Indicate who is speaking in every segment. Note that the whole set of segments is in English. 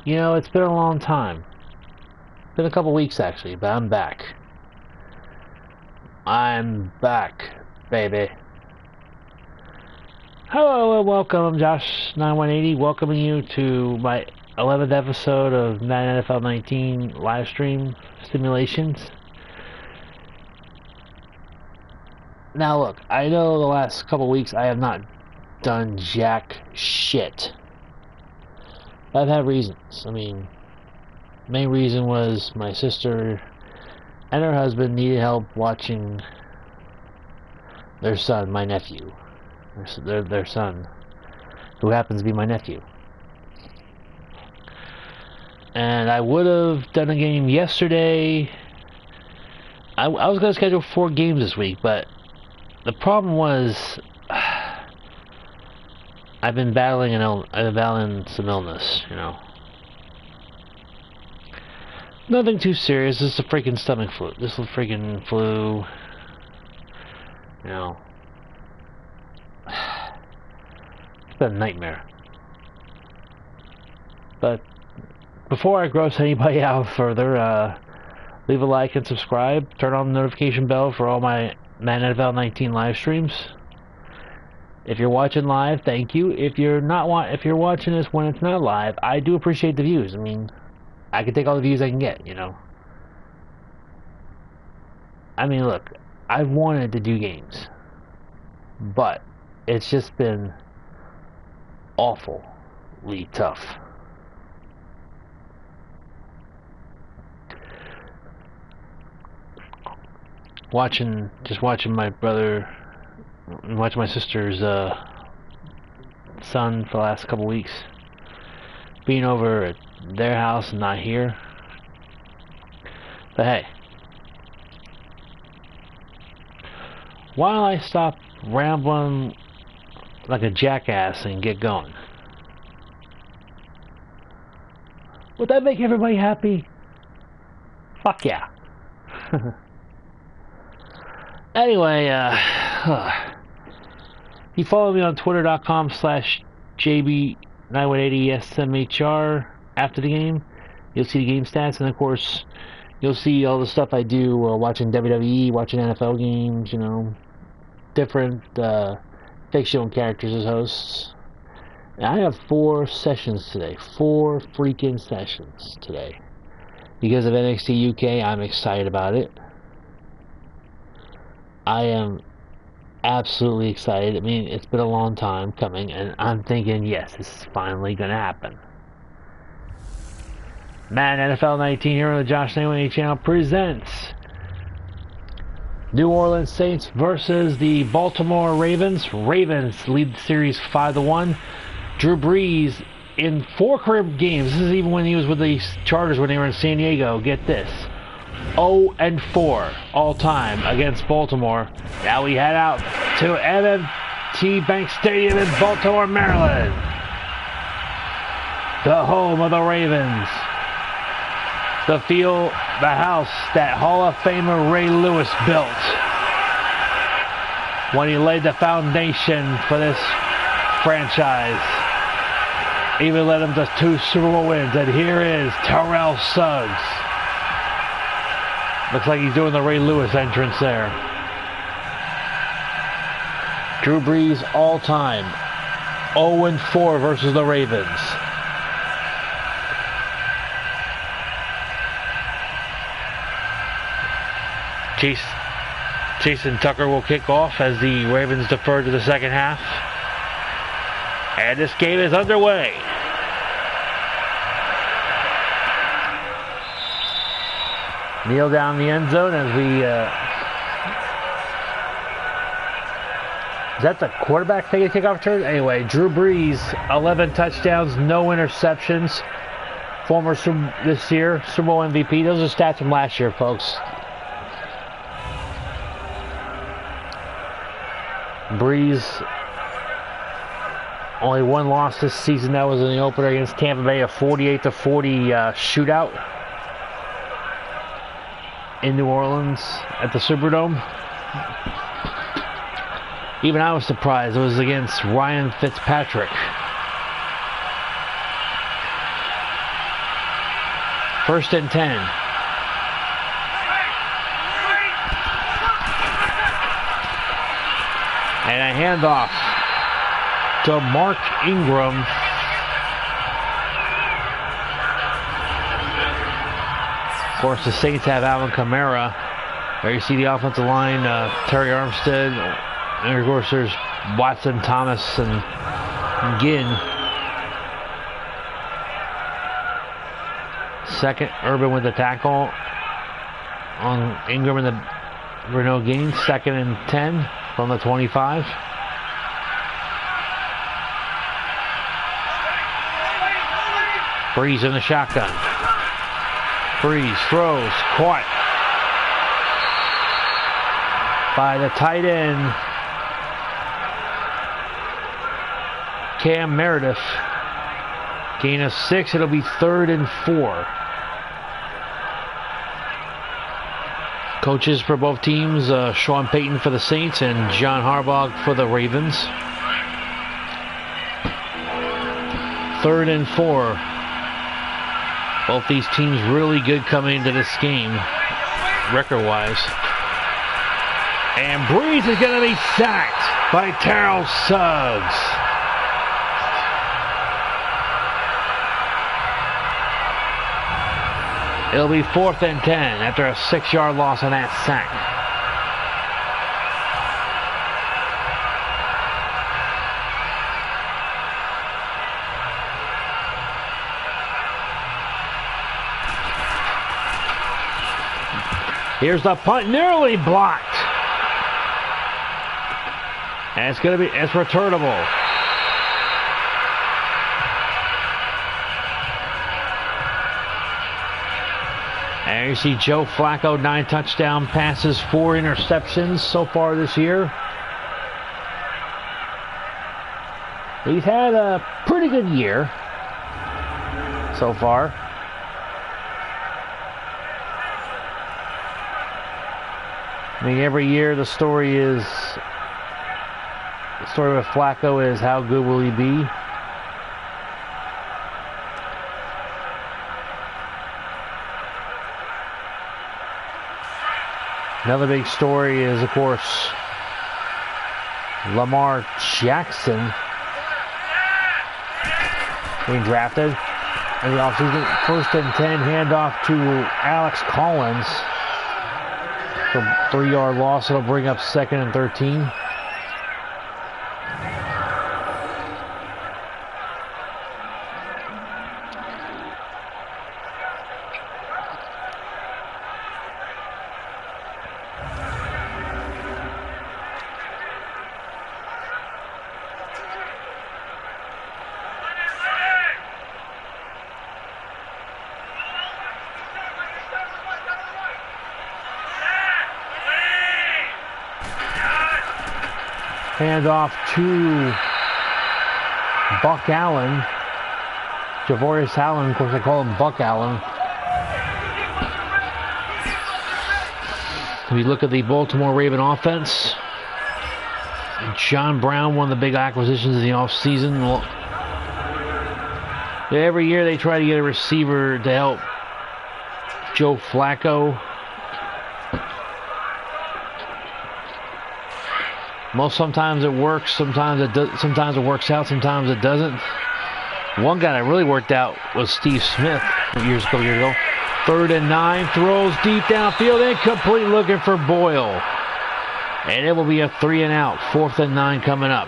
Speaker 1: You know, it's been a long time. Been a couple weeks actually, but I'm back. I'm back, baby. Hello and welcome. I'm Josh9180, welcoming you to my 11th episode of Madden NFL 19 live stream simulations. Now look, I know the last couple weeks I have not done jack shit. I've had reasons. I mean, main reason was my sister and her husband needed help watching their son, my nephew. Their son, who happens to be my nephew. And I would have done a game yesterday. I was going to schedule 4 games this week, but the problem was I've been battling some illness, you know. Nothing too serious. This is a freaking stomach flu. This is a freaking flu. You know. It's been a nightmare. But before I gross anybody out further, leave a like and subscribe. Turn on the notification bell for all my Madden NFL 19 live streams. If you're watching live, thank you. If you're watching this when it's not live, I do appreciate the views. I mean, I can take all the views I can get, you know. I mean, look, I've wanted to do games, but it's just been awfully tough. Just watching my brother, watching my sister's son for the last couple weeks, being over at their house and not here. But hey, why don't I stop rambling like a jackass and get going? Would that make everybody happy? Fuck yeah. Anyway, you follow me on twitter.com/JB9180SMHR. After the game, you'll see the game stats, and of course, you'll see all the stuff I do watching WWE, watching NFL games, you know, different fictional characters as hosts. And I have 4 sessions today. 4 freaking sessions today. Because of NXT UK, I'm excited about it. I am absolutely excited. I mean, it's been a long time coming, and I'm thinking, yes, this is finally going to happen. Madden NFL 19 here on the Josh 9180 channel presents New Orleans Saints versus the Baltimore Ravens. Ravens lead the series 5-1. Drew Brees in 4 career games. This is even when he was with the Chargers when they were in San Diego. Get this. 0-4 all time against Baltimore. Now we head out to M&T Bank Stadium in Baltimore, Maryland, the home of the Ravens, the field, the house that Hall of Famer Ray Lewis built when he laid the foundation for this franchise. Even led him to 2 Super Bowl wins, and here is Terrell Suggs. Looks like he's doing the Ray Lewis entrance there. Drew Brees all time 0-4 versus the Ravens. Jason Tucker will kick off as the Ravens defer to the second half. And this game is underway. Kneel down the end zone as we... Is that the quarterback taking a kickoff return? Anyway, Drew Brees, 11 touchdowns, no interceptions. Former this year, Super Bowl MVP. Those are stats from last year, folks. Brees, only 1 loss this season. That was in the opener against Tampa Bay, a 48-40 shootout in New Orleans at the Superdome. Even I was surprised. It was against Ryan Fitzpatrick. First and 10. And a handoff to Mark Ingram. Of course, the Saints have Alvin Kamara. There you see the offensive line, Terry Armstead. And of course, there's Watson, Thomas, and Ginn. Second, Urban with the tackle on Ingram and the Renault gain. Second and 10 from the 25. Breeze in the shotgun. Breeze throws, caught by the tight end, Cam Meredith. Gain of 6, it'll be 3rd and 4. Coaches for both teams, Sean Payton for the Saints and John Harbaugh for the Ravens. 3rd and 4. Both these teams really good coming into this game, record-wise. And Breeze is going to be sacked by Terrell Suggs. It'll be 4th and 10 after a 6-yard loss on that sack. Here's the punt, nearly blocked. And it's returnable. And you see Joe Flacco, 9 touchdown passes, 4 interceptions so far this year. He's had a pretty good year so far. I mean, every year the story with Flacco is how good will he be? Another big story is, of course, Lamar Jackson being drafted in the offseason. 1st and 10, handoff to Alex Collins. For 3-yard loss, it'll bring up 2nd and 13. Handoff to Buck Allen. Javorius Allen, of course I call him Buck Allen. We look at the Baltimore Raven offense. John Brown, one of the big acquisitions in the offseason. Every year they try to get a receiver to help Joe Flacco. Sometimes it works, sometimes it works out, sometimes it doesn't. One guy that really worked out was Steve Smith a couple years ago. 3rd and 9, throws deep downfield, incomplete, looking for Boyle. And it will be a 3 and out, 4th and 9 coming up.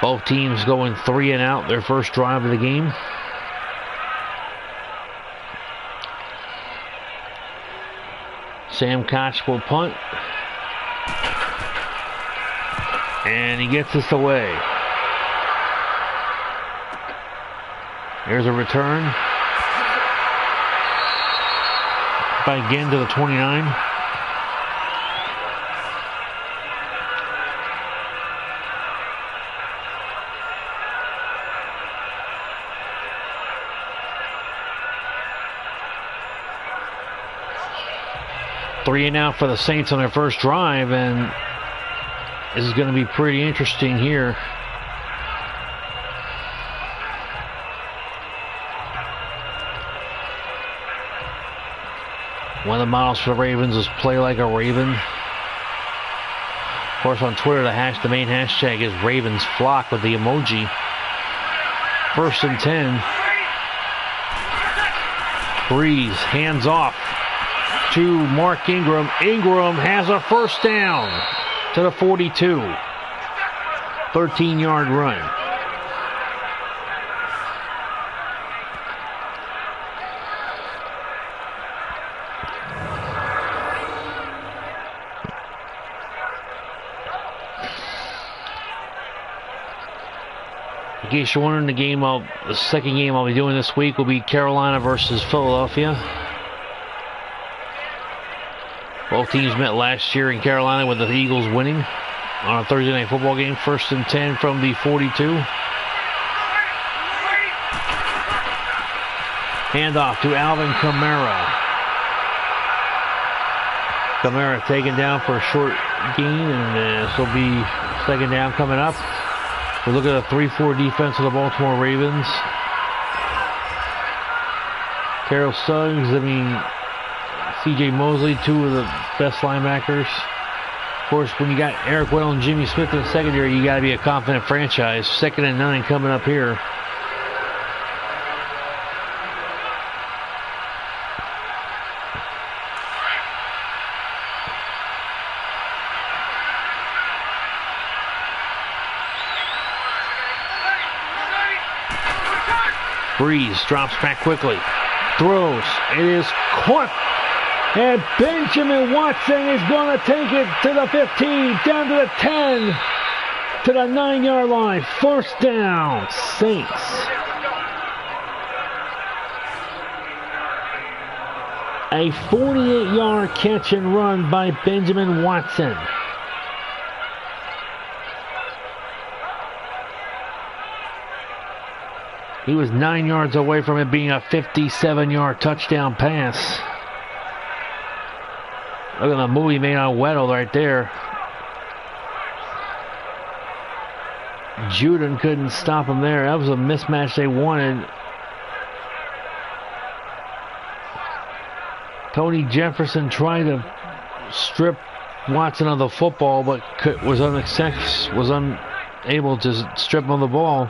Speaker 1: Both teams going 3 and out, their first drive of the game. Sam Koch will punt. And he gets this away. Here's a return. By again to the 29. Three and out for the Saints on their first drive, and this is going to be pretty interesting here. One of the models for the Ravens was play like a Raven. Of course, on Twitter, the main hashtag is Ravens Flock with the emoji. 1st and 10. Breeze, hands off to Mark Ingram. Ingram has a first down to the 42. 13-yard run. In case you're wondering, the second game I'll be doing this week will be Carolina versus Philadelphia. Both teams met last year in Carolina with the Eagles winning on a Thursday night football game. 1st and 10 from the 42. Handoff to Alvin Kamara. Kamara taken down for a short gain, and this will be 2nd down coming up. We look at a 3-4 defense of the Baltimore Ravens. Terrell Suggs, C.J. Mosley, 2 of the best linebackers. Of course, when you got Eric Weddle and Jimmy Smith in the secondary, you got to be a confident franchise. 2nd and 9 coming up here. Breeze drops back quickly. Throws. It is caught. And Benjamin Watson is going to take it to the 15, down to the 10, to the 9-yard line. 1st down, Saints. A 48-yard catch and run by Benjamin Watson. He was 9 yards away from it being a 57-yard touchdown pass. Look at the move he made on Weddle right there. Juden couldn't stop him there. That was a mismatch they wanted. Tony Jefferson tried to strip Watson of the football, but was unable to strip him of the ball.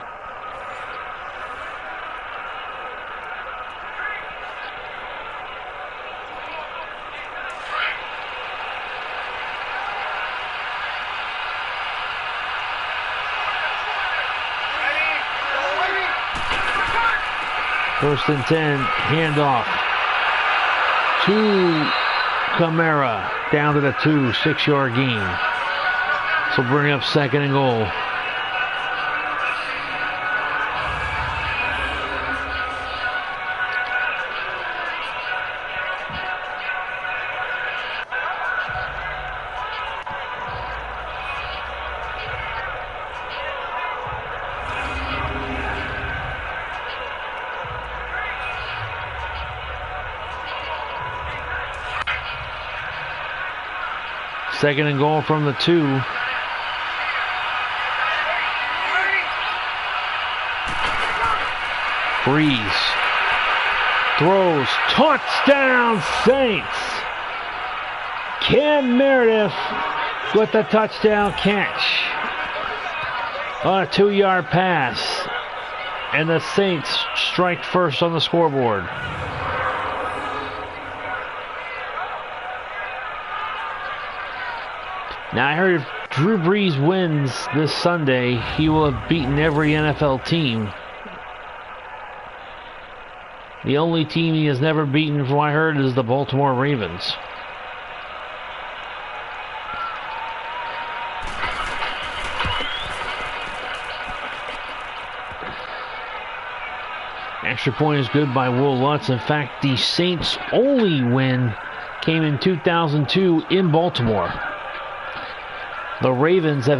Speaker 1: First and 10, handoff to Kamara, down to the 2, 6-yard gain. So bring up 2nd and goal. Second and goal from the 2. Breeze throws, touchdown Saints. Cam Meredith with the touchdown catch on a 2-yard pass, and the Saints strike first on the scoreboard. Now, I heard if Drew Brees wins this Sunday, he will have beaten every NFL team. The only team he has never beaten, from what I heard, is the Baltimore Ravens. Extra point is good by Will Lutz. In fact, the Saints' only win came in 2002 in Baltimore. The Ravens have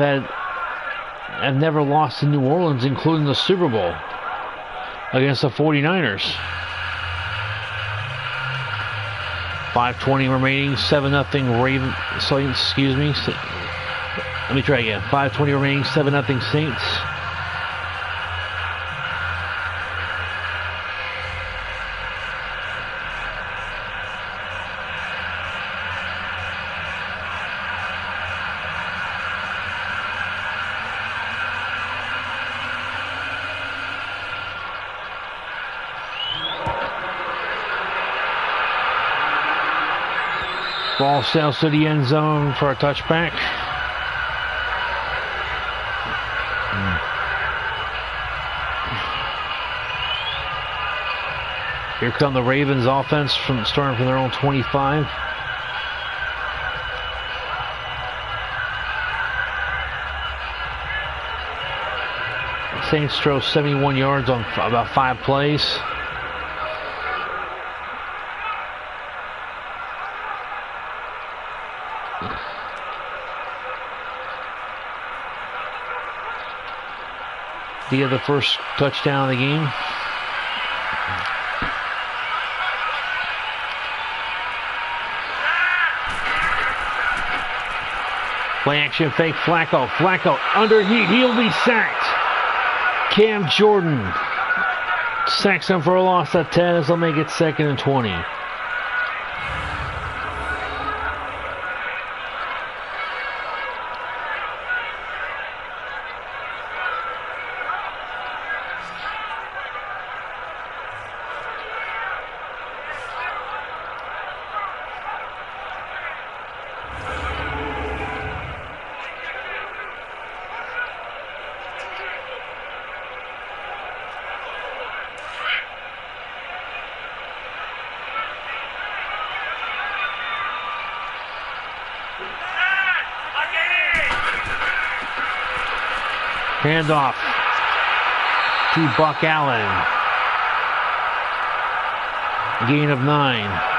Speaker 1: never lost in New Orleans, including the Super Bowl against the 49ers. 5:20 remaining, 7-0 Ravens. Excuse me. Let me try again. 5:20 remaining, 7-0 Saints. Ball sails to the end zone for a touchback. Here come the Ravens offense starting from their own 25. Saints throw 71 yards on about 5 plays. They get the first touchdown of the game. Play action fake Flacco. Flacco under heat. He'll be sacked. Cam Jordan sacks him for a loss of 10 as they'll make it 2nd and 20. Handoff to Buck Allen. Gain of 9.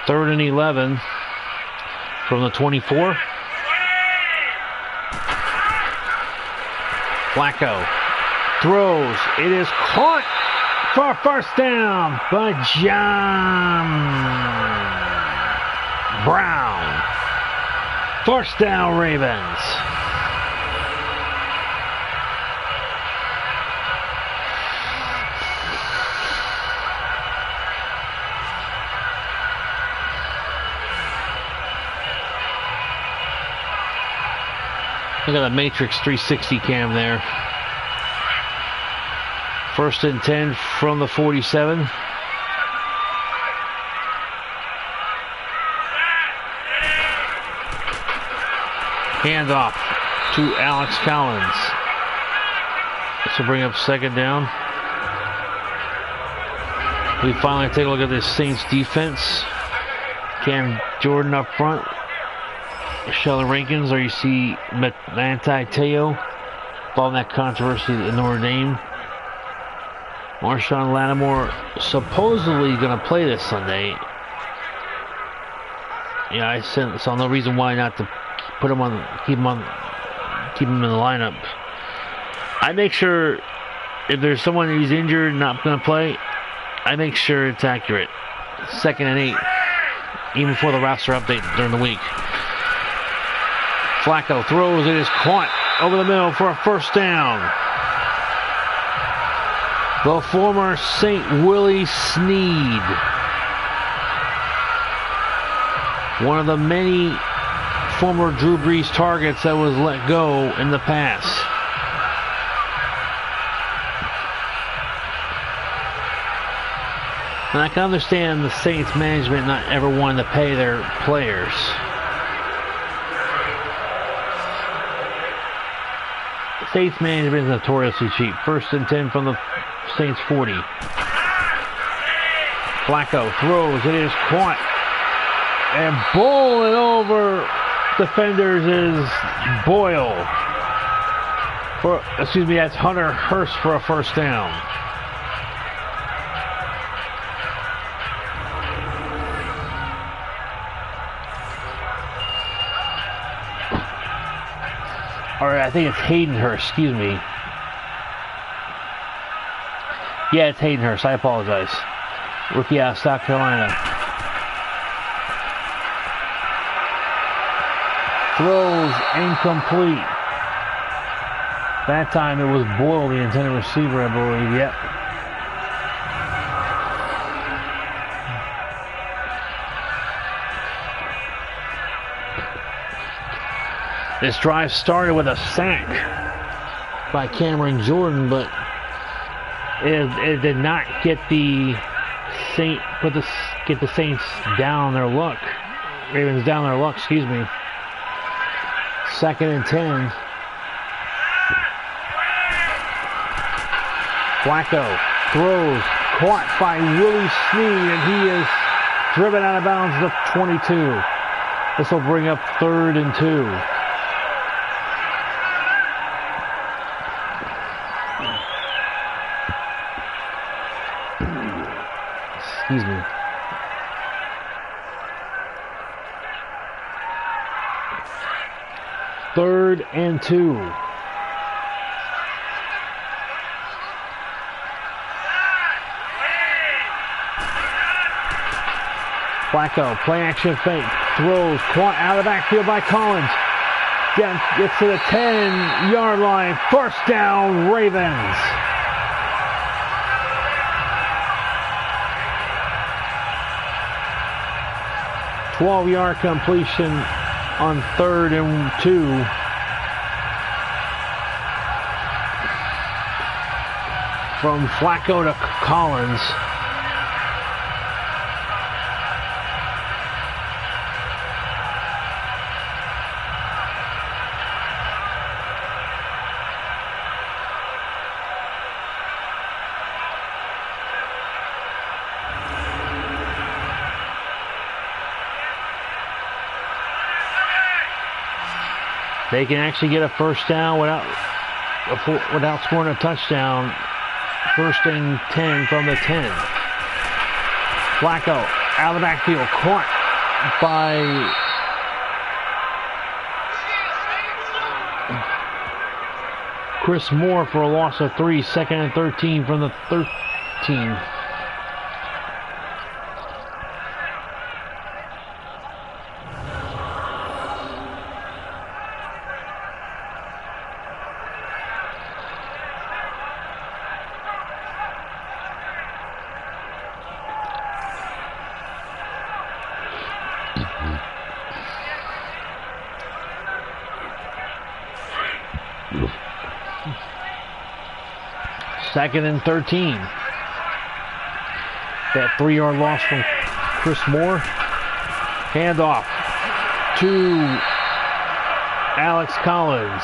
Speaker 1: Third and 11 from the 24. Flacco throws. It is caught for first down by John Brown. First down, Ravens. Look at the Matrix 360 cam there. First and 10 from the 47. Handoff to Alex Collins. This will bring up 2nd down. We finally take a look at this Saints defense. Cam Jordan up front. Sheldon Rankins, or you see Manti Te'o following that controversy in Notre Dame. Marshawn Lattimore supposedly going to play this Sunday. Yeah, I saw no reason why not to put him on, keep him in the lineup. I make sure if there's someone who's injured and not going to play, I make sure it's accurate. 2nd and 8, even before the roster update during the week. Flacco throws. It is caught over the middle for a first down. The former St. Willie Sneed. One of the many former Drew Brees targets that was let go in the past. And I can understand the Saints management not ever wanting to pay their players. Saints management is notoriously cheap. First and 10 from the Saints 40. Flacco throws. It is caught. And bowling over defenders is Boyle. That's Hunter Hurst for a first down. Alright, I think it's Hayden Hurst, excuse me. Yeah, it's Hayden Hurst, I apologize. Rookie out of South Carolina. Throws incomplete. That time it was Boyle, the intended receiver, I believe. Yep. This drive started with a sack by Cameron Jordan, but it did not get the Saints down their luck. Ravens down their luck, excuse me. 2nd and 10. Flacco throws, caught by Willie Snead, and he is driven out of bounds at the 22. This will bring up 3rd and 2. Excuse me. Third and 2. Flacco, play action fake, throws, caught out of the backfield by Collins. Gets to the 10-yard line. 1st down, Ravens. .12-yard completion on 3rd and 2. From Flacco to Collins. They can actually get a 1st down without scoring a touchdown. 1st and 10 from the 10. Flacco out of the backfield, caught by Chris Moore for a loss of 3. 2nd and 13 from the 13. Second and 13. That 3-yard loss from Chris Moore. Handoff to Alex Collins.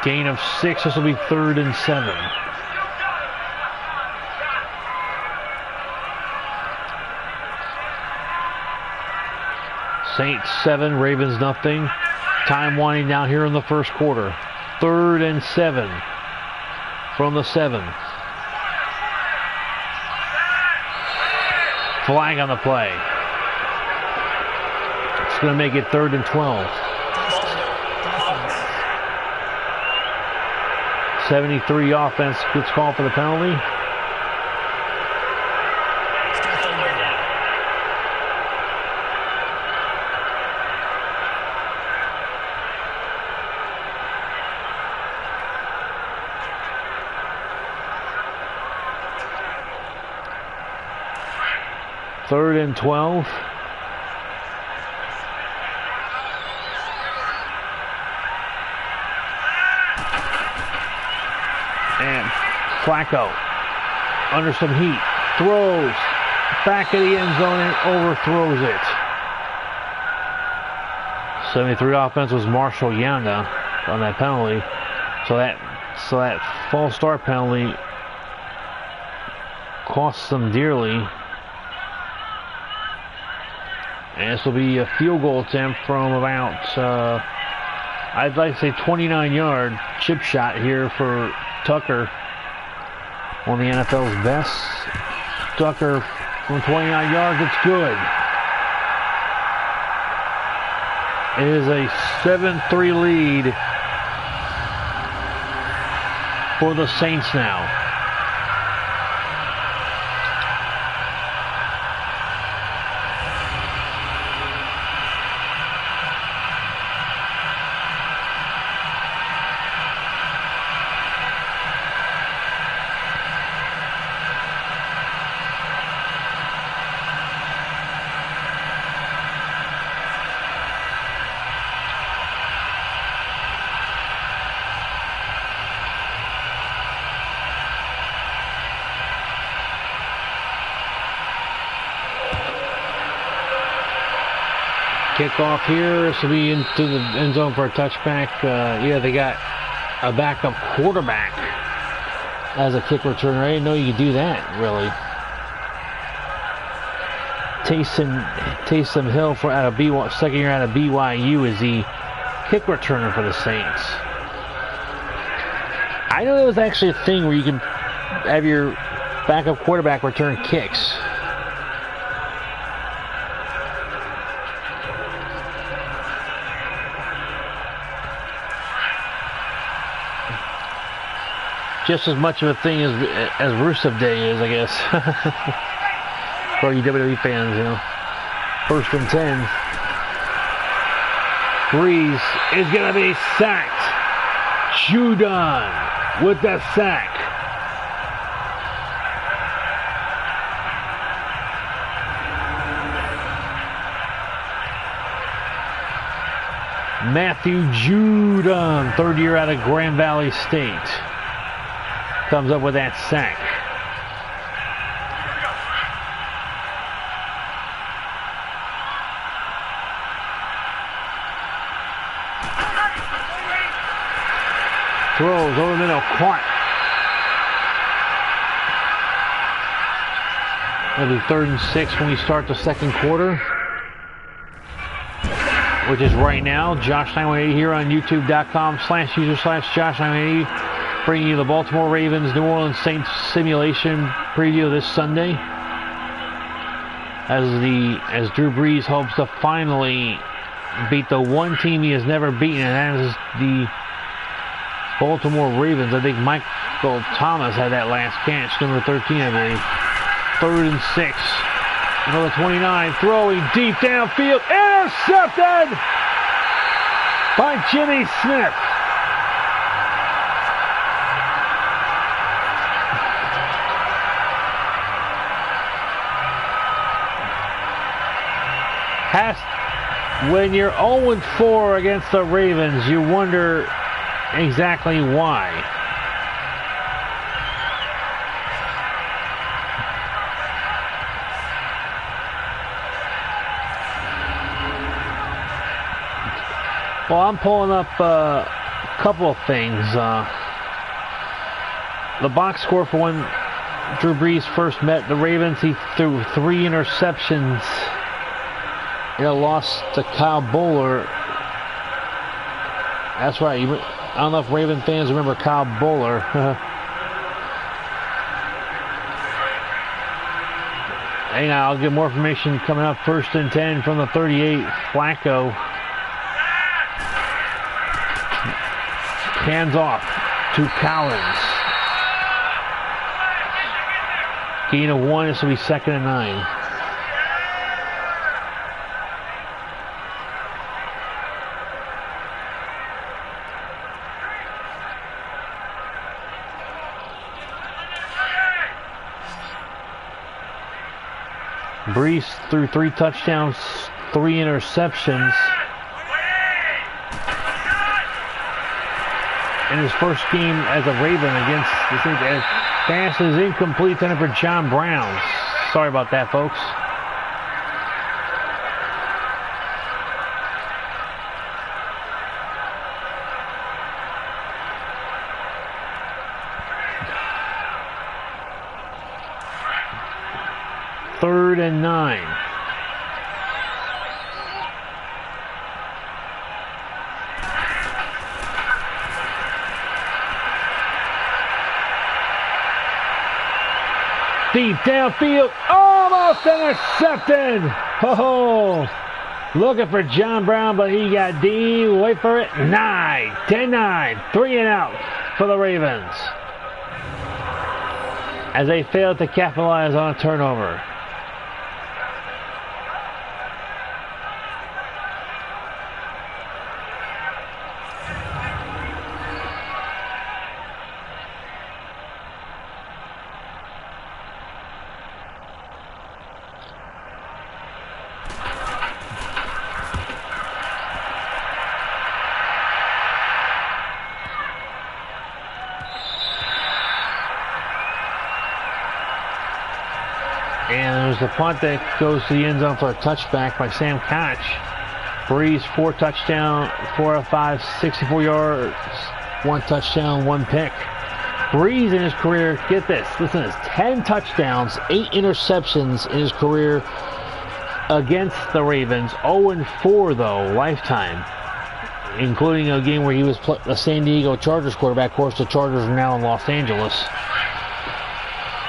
Speaker 1: Gain of 6. This will be 3rd and 7. Saints 7, Ravens nothing. Time winding down here in the 1st quarter. 3rd and 7 from the 7. Flag on the play. It's going to make it 3rd and 12. 73 offense gets called for the penalty. Third and 12. And Flacco under some heat, throws back of the end zone and overthrows it. 73 offense was Marshall Yanda on that penalty. So that false start penalty costs them dearly. And this will be a field goal attempt from about, I'd like to say 29-yard chip shot here for Tucker. One of the NFL's best. Tucker from 29 yards, it's good. It is a 7-3 lead for the Saints now. Kickoff here. This will be into the end zone for a touchback. Yeah, they got a backup quarterback as a kick returner. I didn't know you could do that, really. Taysom Hill out of BYU, second year out of BYU, is the kick returner for the Saints. I know there was actually a thing where you can have your backup quarterback return kicks. Just as much of a thing as Rusev Day is, I guess. For you WWE fans, you know. 1st and 10. Breeze is going to be sacked. Judon with the sack. Matthew Judon, 3rd year out of Grand Valley State, comes up with that sack. Throws over the middle, caught. It'll be 3rd and 6 when we start the second quarter, which is right now. Josh918 here on youtube.com/user/Josh918, bringing you the Baltimore Ravens New Orleans Saints simulation preview this Sunday, as Drew Brees hopes to finally beat the one team he has never beaten, and that is the Baltimore Ravens. I think Michael Thomas had that last catch, number 13, I believe. 3rd and 6. Number 29, throwing deep downfield. Intercepted by Jimmy Smith. When you're 0-4 against the Ravens, you wonder exactly why. Well, I'm pulling up a couple of things. The box score for when Drew Brees first met the Ravens, he threw 3 interceptions in a loss to Kyle Bowler. That's right. I don't know if Raven fans remember Kyle Bowler. Hang on, I'll get more information coming up. 1st and 10 from the 38. Flacco. Hands off to Collins. Gain of 1. This will be 2nd and 9. Brees threw 3 touchdowns, 3 interceptions in his first game as a Raven against the Saints. Pass is incomplete, intended for John Brown. Sorry about that, folks. Third and 9. Deep downfield, almost intercepted. Oh, looking for John Brown, but he got D. Wait for it. 9, 10-9, 3 and out for the Ravens, as they failed to capitalize on a turnover. And there's the punt that goes to the end zone for a touchback by Sam Koch. Breeze, 4 touchdowns, 4 out of 5, 64 yards, 1 touchdown, 1 pick. Breeze in his career, get this, listen to this, 10 touchdowns, 8 interceptions in his career against the Ravens. 0-4 though, lifetime, including a game where he was a San Diego Chargers quarterback. Of course, the Chargers are now in Los Angeles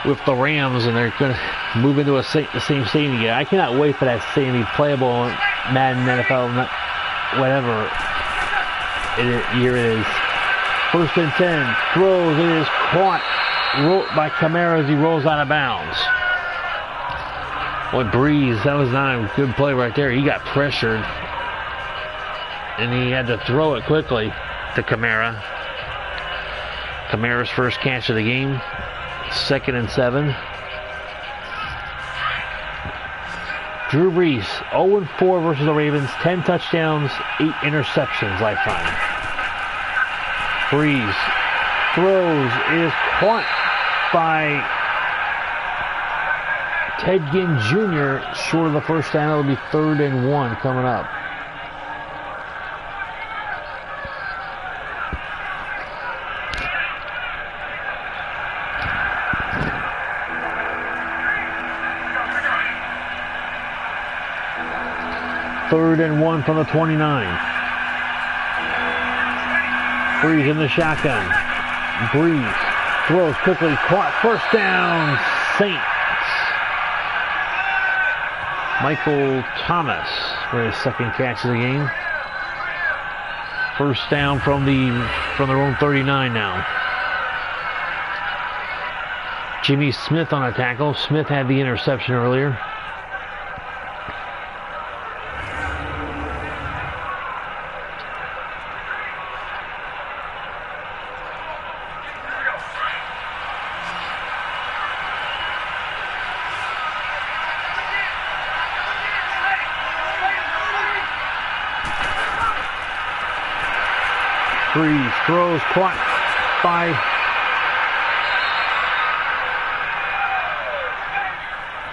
Speaker 1: with the Rams, and they're going to move into the same stadium again. I cannot wait for that stadium to be playable in Madden, NFL, whatever year it is. 1st and 10, throws, it is caught by Kamara as he rolls out of bounds. Boy, Breeze, that was not a good play right there. He got pressured, and he had to throw it quickly to Kamara. Kamara's first catch of the game. 2nd and 7. Drew Brees, 0-4 versus the Ravens. 10 touchdowns, 8 interceptions lifetime. Brees throws, is caught by Ted Ginn Jr. short of the first down. It'll be 3rd and 1 coming up. Third and 1 from the 29. Breeze in the shotgun. Breeze throws quickly, caught, 1st down, Saints. Michael Thomas for his 2nd catch of the game. 1st down from their own 39 now. Jimmy Smith on a tackle. Smith had the interception earlier. Breeze throws, caught by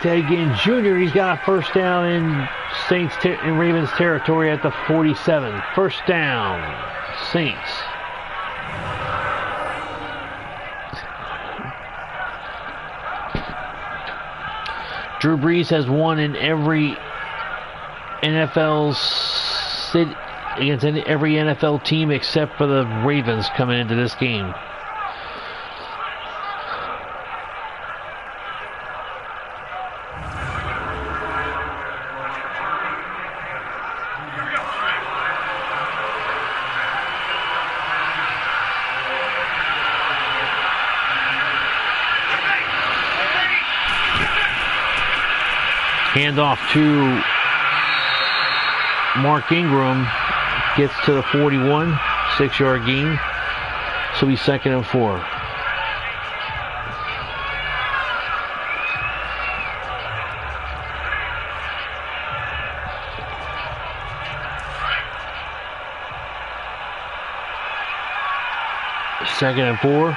Speaker 1: Ted Ginn Jr. He's got a 1st down in in Ravens territory at the 47. 1st down, Saints. Drew Brees has won in every NFL city, against every NFL team except for the Ravens coming into this game. Handoff to Mark Ingram. Gets to the 41, 6-yard gain. So he's 2nd and 4. Second and 4.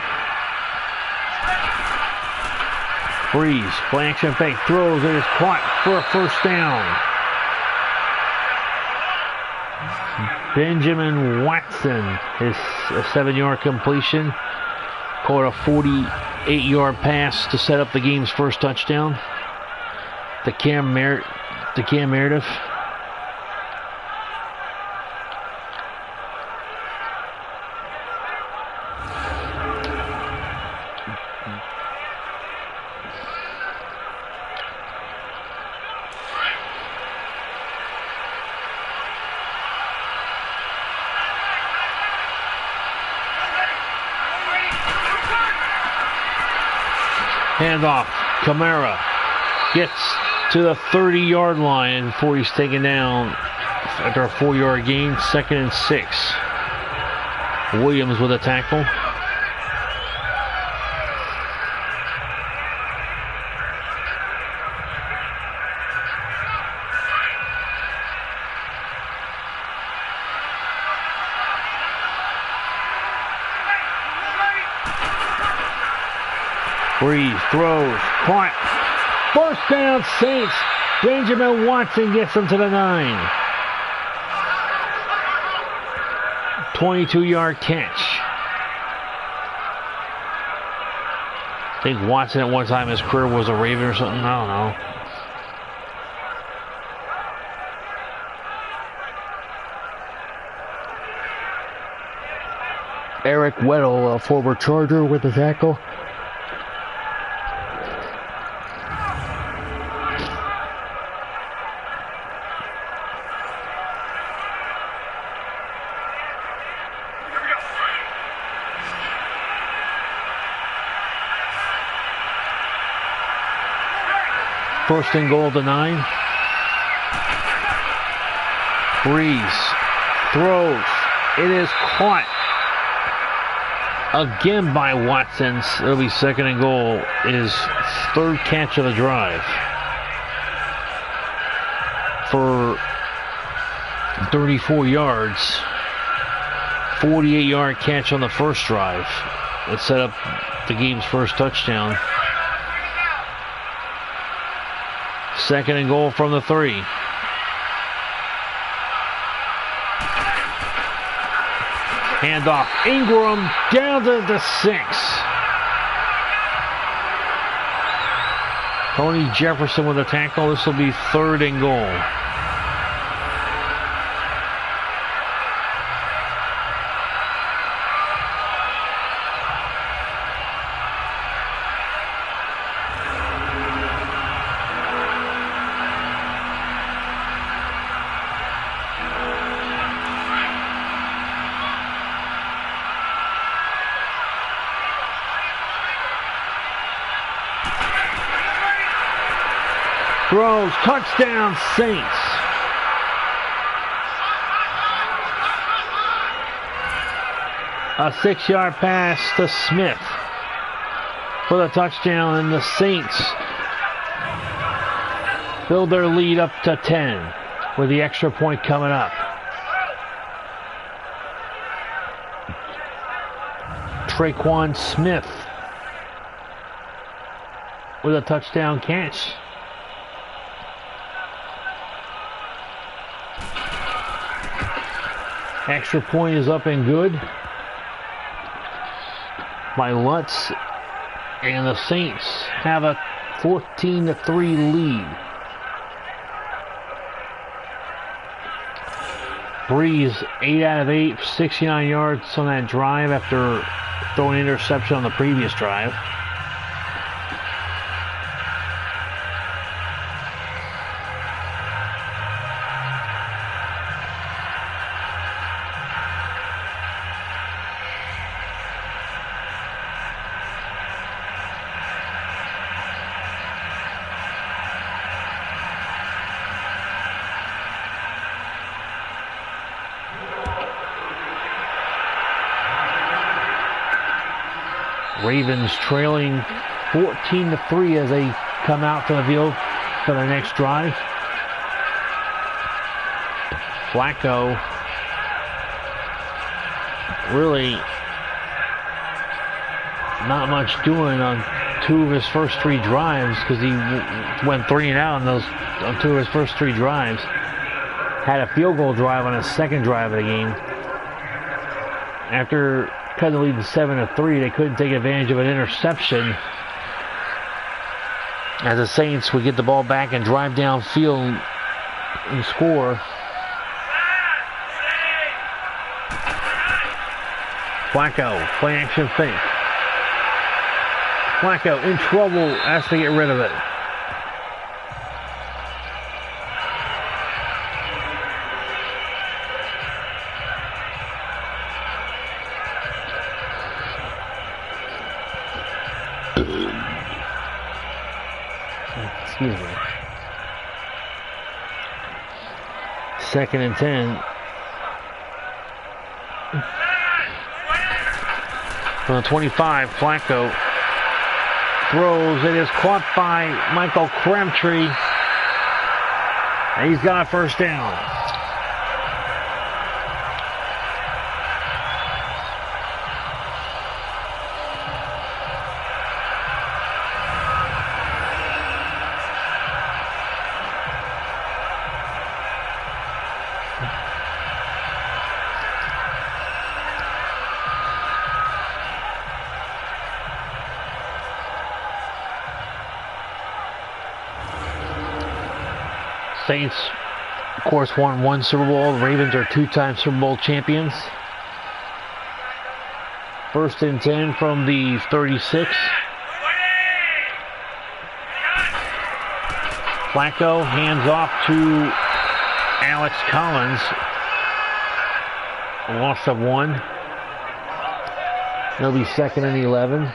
Speaker 1: Breeze, play action fake, throws, it is caught for a 1st down. Benjamin Watson is a 7-yard completion. Caught a 48-yard pass to set up the game's first touchdown. To Cam Meredith. Handoff. Kamara gets to the 30-yard line before he's taken down after a 4-yard gain. 2nd and 6. Williams with a tackle. Breeze throws, caught, 1st down Saints. Benjamin Watson gets them to the 9. 22-yard catch. I think Watson at one time in his career was a Raven or something. I don't know. Eric Weddle, a former Charger, with the tackle. First and goal to 9. Breeze throws. It is caught again by Watson. It'll be second and goal. His third catch of the drive. For 34 yards. 48-yard catch on the first drive. It set up the game's first touchdown. Second and goal from the 3. Handoff. Ingram down to the 6. Tony Jefferson with a tackle. This will be third and goal. Throws, touchdown, Saints. A 6-yard pass to Smith for the touchdown, and the Saints build their lead up to 10 with the extra point coming up. Traquan Smith with a touchdown catch. Extra point is up and good by Lutz, and the Saints have a 14-3 lead. Breeze 8 out of 8, 69 yards on that drive after throwing an interception on the previous drive. Ravens trailing 14-3 as they come out to the field for the next drive. Flacco really not much doing on 2 of his first 3 drives, because he went 3 and out on 2 of his first 3 drives. Had a field goal drive on his second drive of the game. After cut the lead to 7-3. They couldn't take advantage of an interception, as the Saints would get the ball back and drive downfield and score. Flacco, play action fake. Flacco in trouble, has to get rid of it. Excuse me. Second and 10. From the 25, Flacco throws. It is caught by Michael Crabtree. And he's got a first down. Saints, of course, won one Super Bowl. The Ravens are two-time Super Bowl champions. 1st and 10 from the 36. Flacco hands off to Alex Collins. A loss of 1. It'll be 2nd and 11.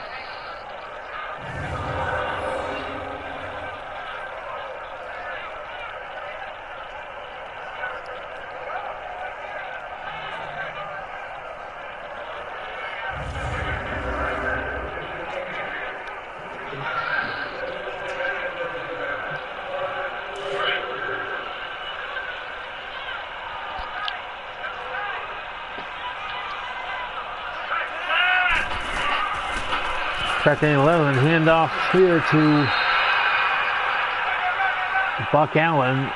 Speaker 1: Second and 11, handoff clear to Buck Allen.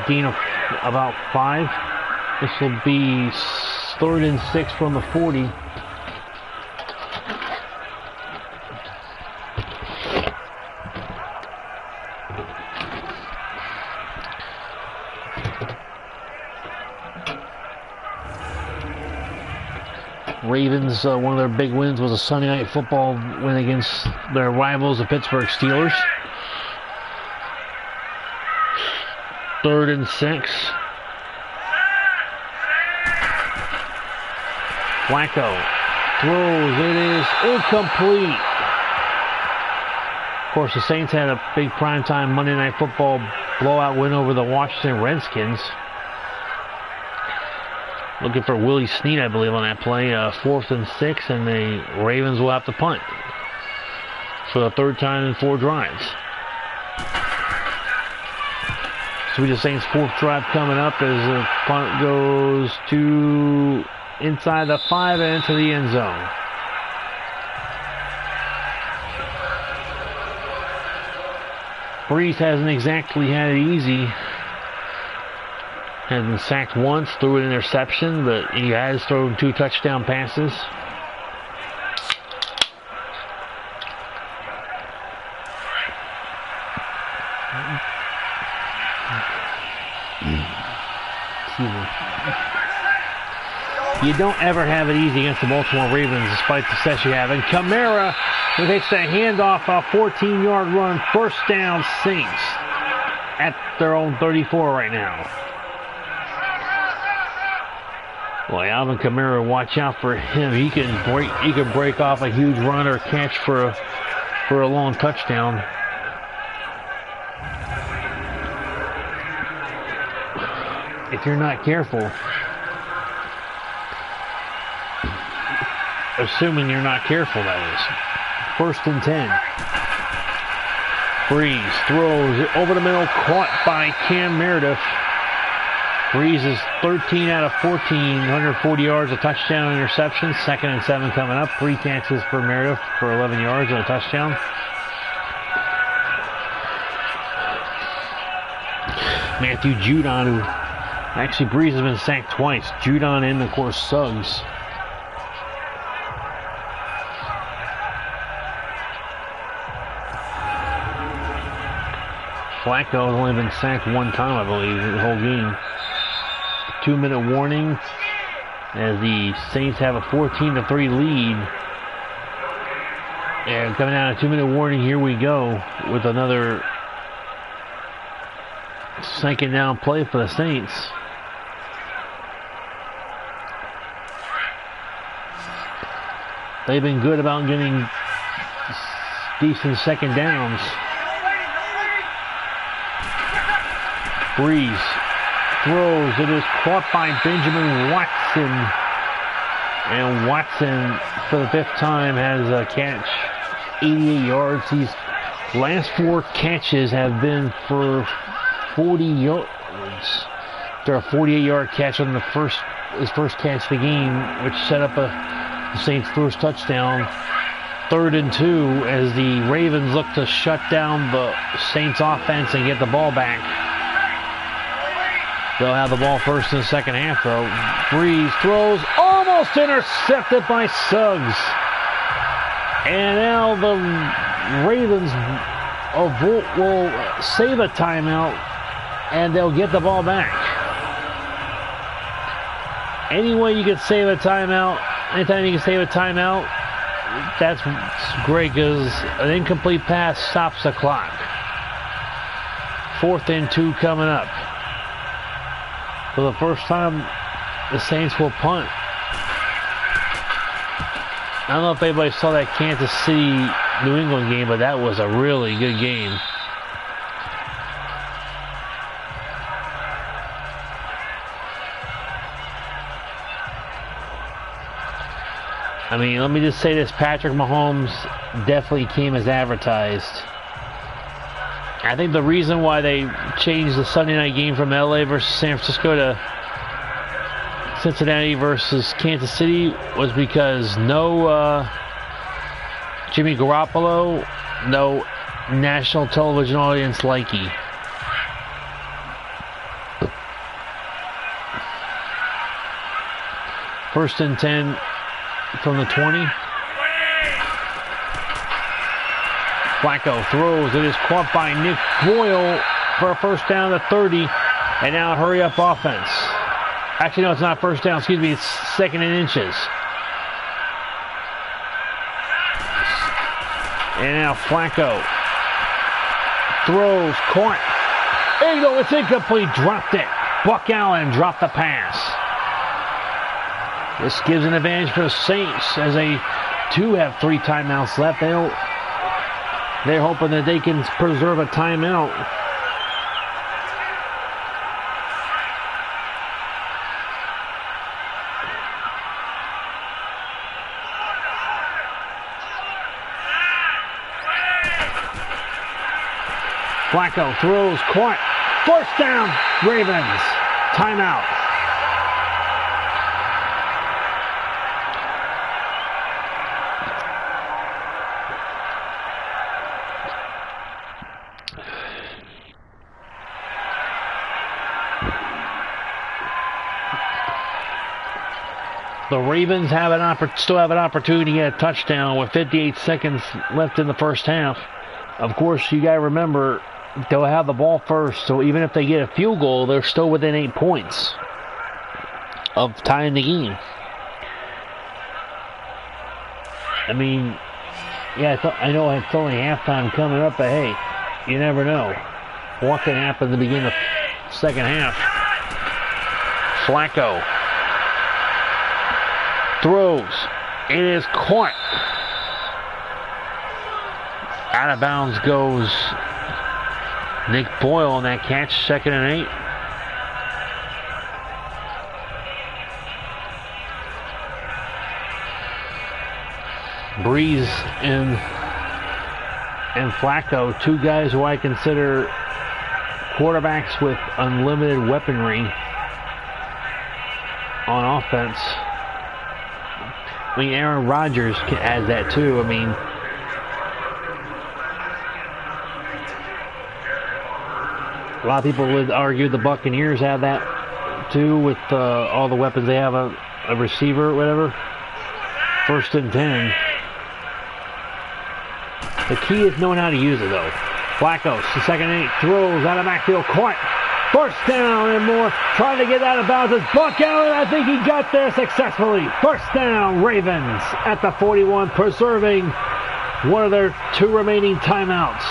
Speaker 1: Gain of about 5. This will be 3rd and 6 from the 40. Ravens, one of their big wins was a Sunday Night Football win against their rivals, the Pittsburgh Steelers. 3rd and 6. Flacco throws. It is incomplete. Of course, the Saints had a big primetime Monday Night Football blowout win over the Washington Redskins. Looking for Willie Snead, I believe, on that play. 4th and 6, and the Ravens will have to punt for the 3rd time in 4 drives. So we just Saints' 4th drive coming up as the punt goes to inside the 5 and into the end zone. Brees hasn't exactly had it easy. Has been sacked once, threw an interception, but he has thrown 2 touchdown passes. You don't ever have it easy against the Baltimore Ravens, despite the success you have. And Kamara, who takes the handoff, a 14-yard run, 1st down Saints at their own 34 right now. Boy, Alvin Kamara, watch out for him. He can break off a huge run or catch for a long touchdown. If you're not careful. Assuming you're not careful, that is. 1st and 10. Brees throws it over the middle, caught by Cam Meredith. Brees is 13 out of 14, 140 yards, a touchdown, interception. 2nd and 7 coming up. 3 catches for Meredith for 11 yards and a touchdown. Matthew Judon, who actually Brees has been sacked twice. Judon and, of course, Suggs. Flacco has only been sacked 1 time, I believe, the whole game. 2-minute warning as the Saints have a 14-3 lead. And coming out of 2-minute warning, here we go with another 2nd down play for the Saints. They've been good about getting decent 2nd downs. Brees throws. It is caught by Benjamin Watson. And Watson, for the 5th time, has a catch. 88 yards. His last 4 catches have been for 40 yards. After a 48-yard catch on his first catch of the game, which set up the Saints' first touchdown. 3rd and 2 as the Ravens look to shut down the Saints' offense and get the ball back. They'll have the ball first in the 2nd half, though. Brees throws, almost intercepted by Suggs. And now the Ravens will save a timeout, and they'll get the ball back. Any way you can save a timeout, anytime you can save a timeout, that's great because an incomplete pass stops the clock. 4th and 2 coming up. For the first time, the Saints will punt. I don't know if anybody saw that Kansas City New England game, but that was a really good game. I mean, let me just say this, Patrick Mahomes definitely came as advertised. I think the reason why they changed the Sunday night game from LA versus San Francisco to Cincinnati versus Kansas City was because no Jimmy Garoppolo, no national television audience likey. First and 10 from the 20. Flacco throws. It is caught by Nick Boyle for a first down at 30. And now hurry up offense. Actually, no, it's not first down. Excuse me, it's 2nd and inches. And now Flacco throws, caught. There you go, it's incomplete. Dropped it. Buck Allen dropped the pass. This gives an advantage for the Saints as they do have 3 timeouts left. They're hoping that they can preserve a timeout. Flacco throws, caught. First down, Ravens. Timeout. The Ravens still have an opportunity to get a touchdown with 58 seconds left in the first half. Of course, you got to remember, they'll have the ball first, so even if they get a field goal, they're still within 8 points of tying the game. I mean, yeah, I know it's only halftime coming up, but hey, you never know. What can happen at the beginning of the second half? Flacco throws. It is caught. Out of bounds goes Nick Boyle on that catch. 2nd and 8. Breeze and Flacco, 2 guys who I consider quarterbacks with unlimited weaponry on offense. I mean, Aaron Rodgers adds that too. I mean, a lot of people would argue the Buccaneers have that too with all the weapons they have, a receiver or whatever. 1st and 10. The key is knowing how to use it though. Flacco, 2nd and 8, throws out of backfield, caught. First down and more. Trying to get out of bounds. It's Buck Allen. I think he got there successfully. First down, Ravens at the 41, preserving one of their 2 remaining timeouts.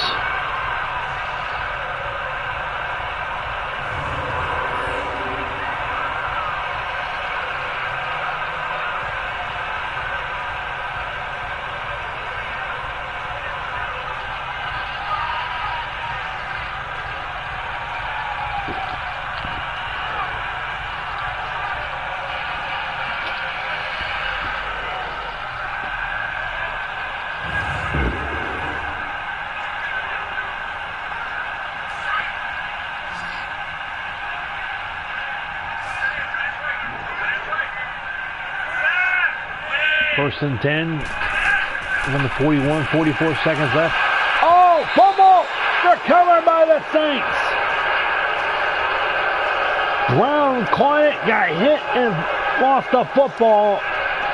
Speaker 1: First and 10 from the 41, 44 seconds left. Oh, fumble! Recovered by the Saints. Brown caught it, got hit, and lost the football.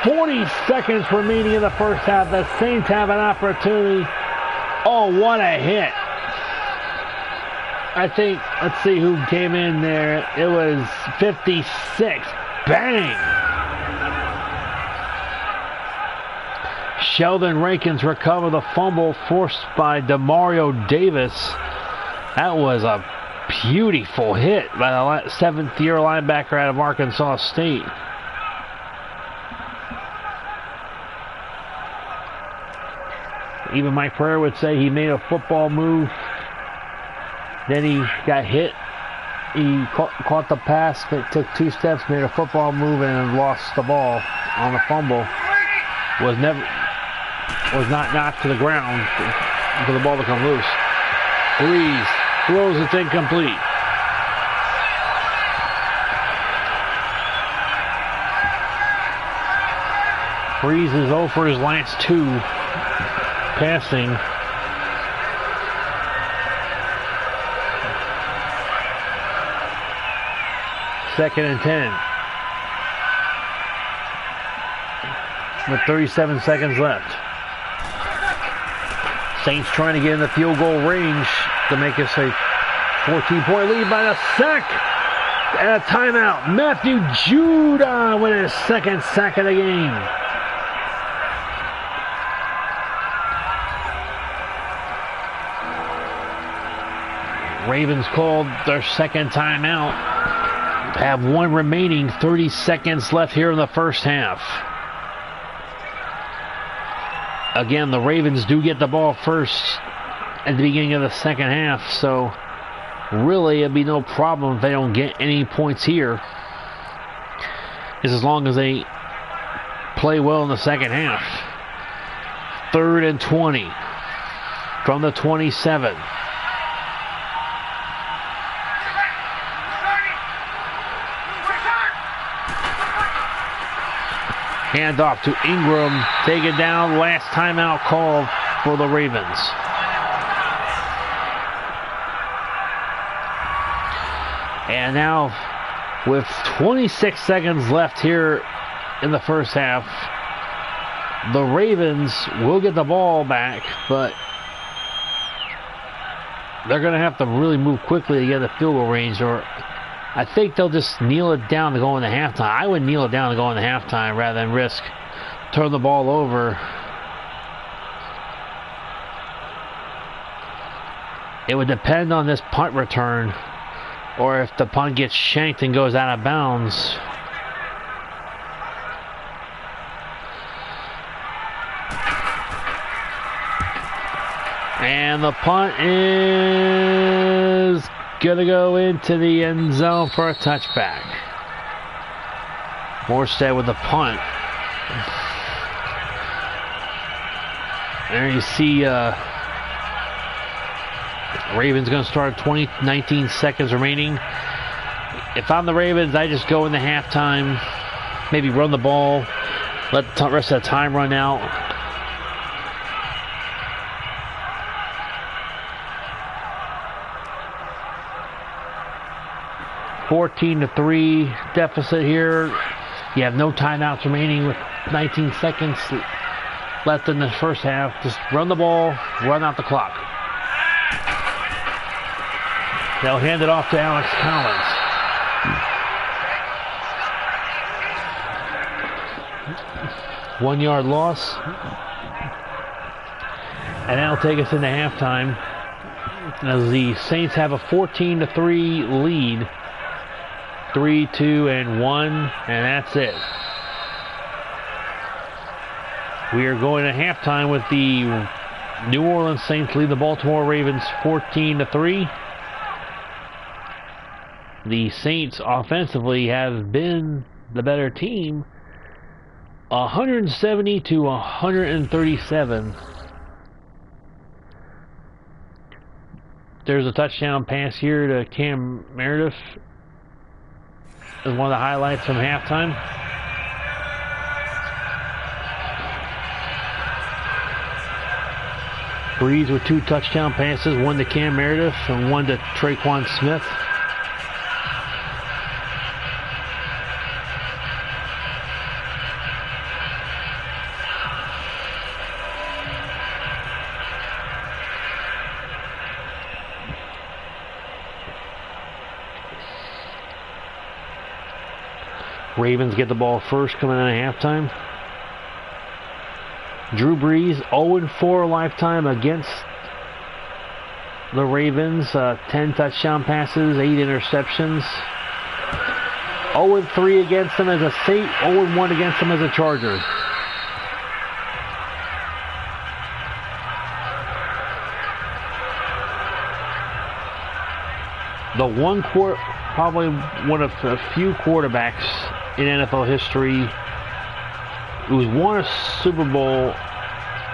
Speaker 1: 40 seconds remaining in the first half. The Saints have an opportunity. Oh, what a hit. I think, let's see who came in there. It was 56. Bang! Sheldon Rankins recovered the fumble forced by Demario Davis. That was a beautiful hit by the 7th-year linebacker out of Arkansas State. Even Mike Pereira would say he made a football move. Then he got hit. He caught the pass, but took 2 steps, made a football move, and lost the ball on the fumble. Was not knocked to the ground for the ball to come loose. Breeze throws it incomplete. Breeze is 0 for his last 2 passing. Second and 10. With 37 seconds left. Saints trying to get in the field goal range to make us a 14-point lead by a sack and a timeout. Matthew Judon with his 2nd sack of the game. Ravens called their 2nd timeout. Have 1 remaining, 30 seconds left here in the first half. Again, the Ravens do get the ball first at the beginning of the second half, so really it'd be no problem if they don't get any points here. Just as long as they play well in the second half. 3rd and 20 from the 27. Handoff to Ingram, taken down, last timeout call for the Ravens. And now, with 26 seconds left here in the first half, the Ravens will get the ball back, but they're going to have to really move quickly to get the field goal range, or I think they'll just kneel it down to go into halftime. I would kneel it down to go into halftime rather than risk turn the ball over. It would depend on this punt return, or if the punt gets shanked and goes out of bounds. And the punt is gonna go into the end zone for a touchback. Morstead with the punt. There you see Ravens gonna start 19 seconds remaining. If I'm the Ravens, I just go into halftime, maybe run the ball, let the rest of the time run out. (14-3) deficit here. You have no timeouts remaining with 19 seconds left in the first half. Just run the ball, run out the clock. They'll hand it off to Alex Collins. One-yard loss. And that'll take us into halftime as the Saints have a 14-3 lead. 3, 2, and 1, and that's it. We are going to halftime with the New Orleans Saints lead the Baltimore Ravens 14-3. The Saints offensively have been the better team, 170-137. There's a touchdown pass here to Cam Meredith. Is one of the highlights from halftime. Breeze with 2 touchdown passes, 1 to Cam Meredith and 1 to Traquan Smith. Ravens get the ball first coming in at halftime. Drew Brees 0-4 lifetime against the Ravens. 10 touchdown passes, 8 interceptions. 0-3 against them as a Saint, 0-1 against them as a Charger. Probably one of a few quarterbacks in NFL history who's won a Super Bowl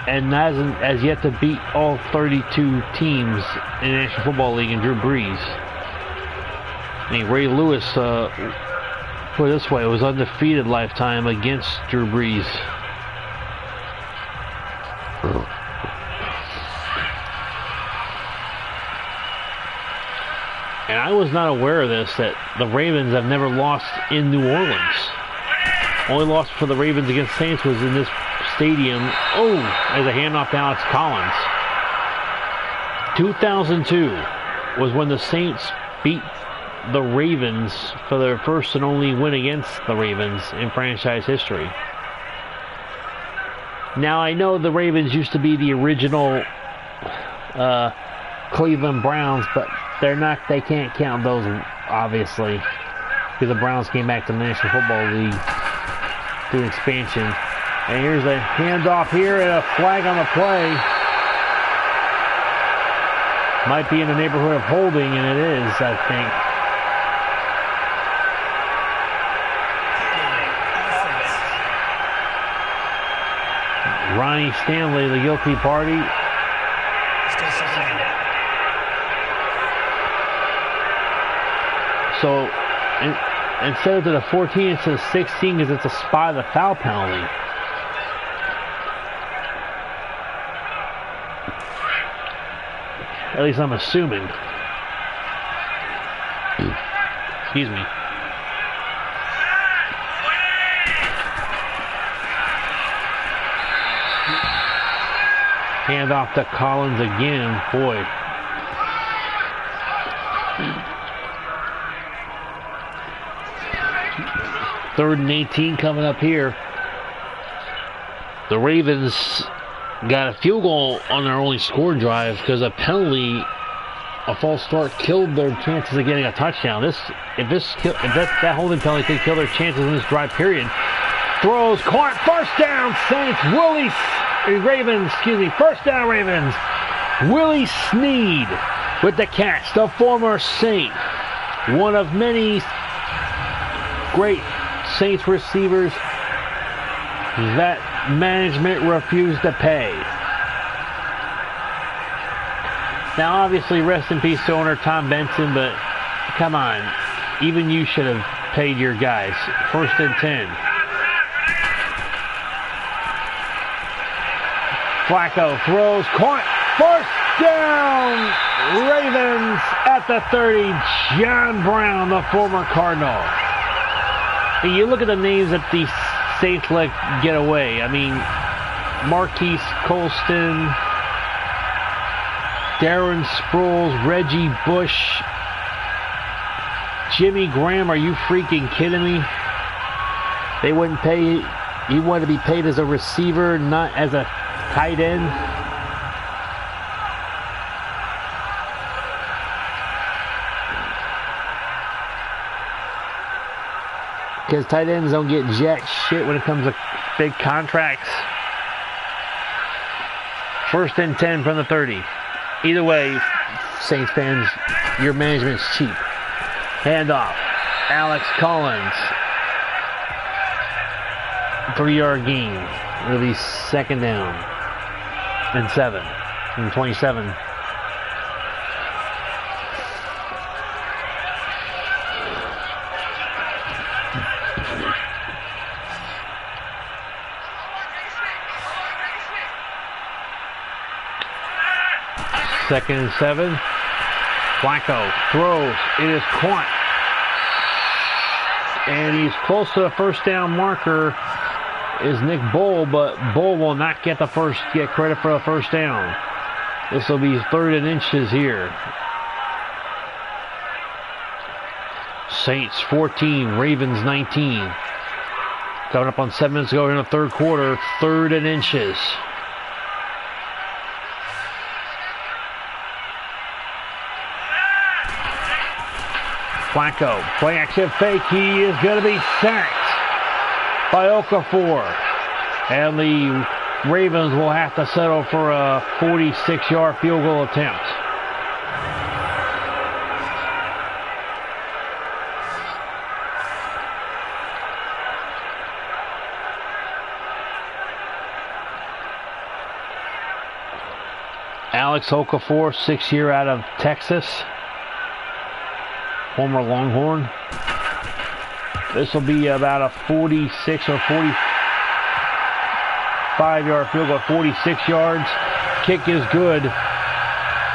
Speaker 1: and hasn't as yet to beat all 32 teams in the National Football League, and Drew Brees. I mean, Ray Lewis, put it this way, it was undefeated lifetime against Drew Brees. And I was not aware of this, that the Ravens have never lost in New Orleans. Only loss for the Ravens against Saints was in this stadium. Oh, as a handoff to Alex Collins. 2002 was when the Saints beat the Ravens for their first and only win against the Ravens in franchise history. Now, I know the Ravens used to be the original Cleveland Browns, but they can't count those, obviously, because the Browns came back to the National Football League through expansion. And here's a handoff here and a flag on the play. Might be in the neighborhood of holding, and it is, I think. Ronnie Stanley, the guilty party. So instead of to the 14, it's to the 16 because it's a spot of the foul penalty. At least I'm assuming. Excuse me. Hand off to Collins again. Boy. Third and 18 coming up here. The Ravens got a field goal on their only score drive because a penalty, a false start, killed their chances of getting a touchdown. If that holding penalty could kill their chances in this drive period. Throws, caught, first down, Saints. First down Ravens. Willie Snead with the catch, the former Saint. One of many great Saints receivers that management refused to pay. Now, obviously, rest in peace to owner Tom Benson, but come on, even you should have paid your guys. First and 10. Flacco throws, caught, first down, Ravens at the 30. John Brown, the former Cardinal. And you look at the names that the Saints let get away. I mean, Marquise Colston, Darren Sproles, Reggie Bush, Jimmy Graham. Are you freaking kidding me? They wouldn't pay. He wanted to be paid as a receiver, not as a tight end. Because tight ends don't get jack shit when it comes to big contracts. First and 10 from the 30. Either way, Saints fans, your management's cheap. Handoff. Alex Collins. 3-yard gain. It'll be second down and 7 and 27. Second and 7. Flacco throws. It is caught. And he's close to the first down marker is Nick Bull, but Bull will not get credit for the first down. This will be third and inches here. Saints 14, Ravens 19. Coming up on 7 minutes ago in the third quarter, 3rd and inches. Flacco, play action fake. He is going to be sacked by Okafor. And the Ravens will have to settle for a 46-yard field goal attempt. Alex Okafor, 6-year out of Texas. Former Longhorn. This will be about a 46 or 45-yard field goal, 46 yards. Kick is good.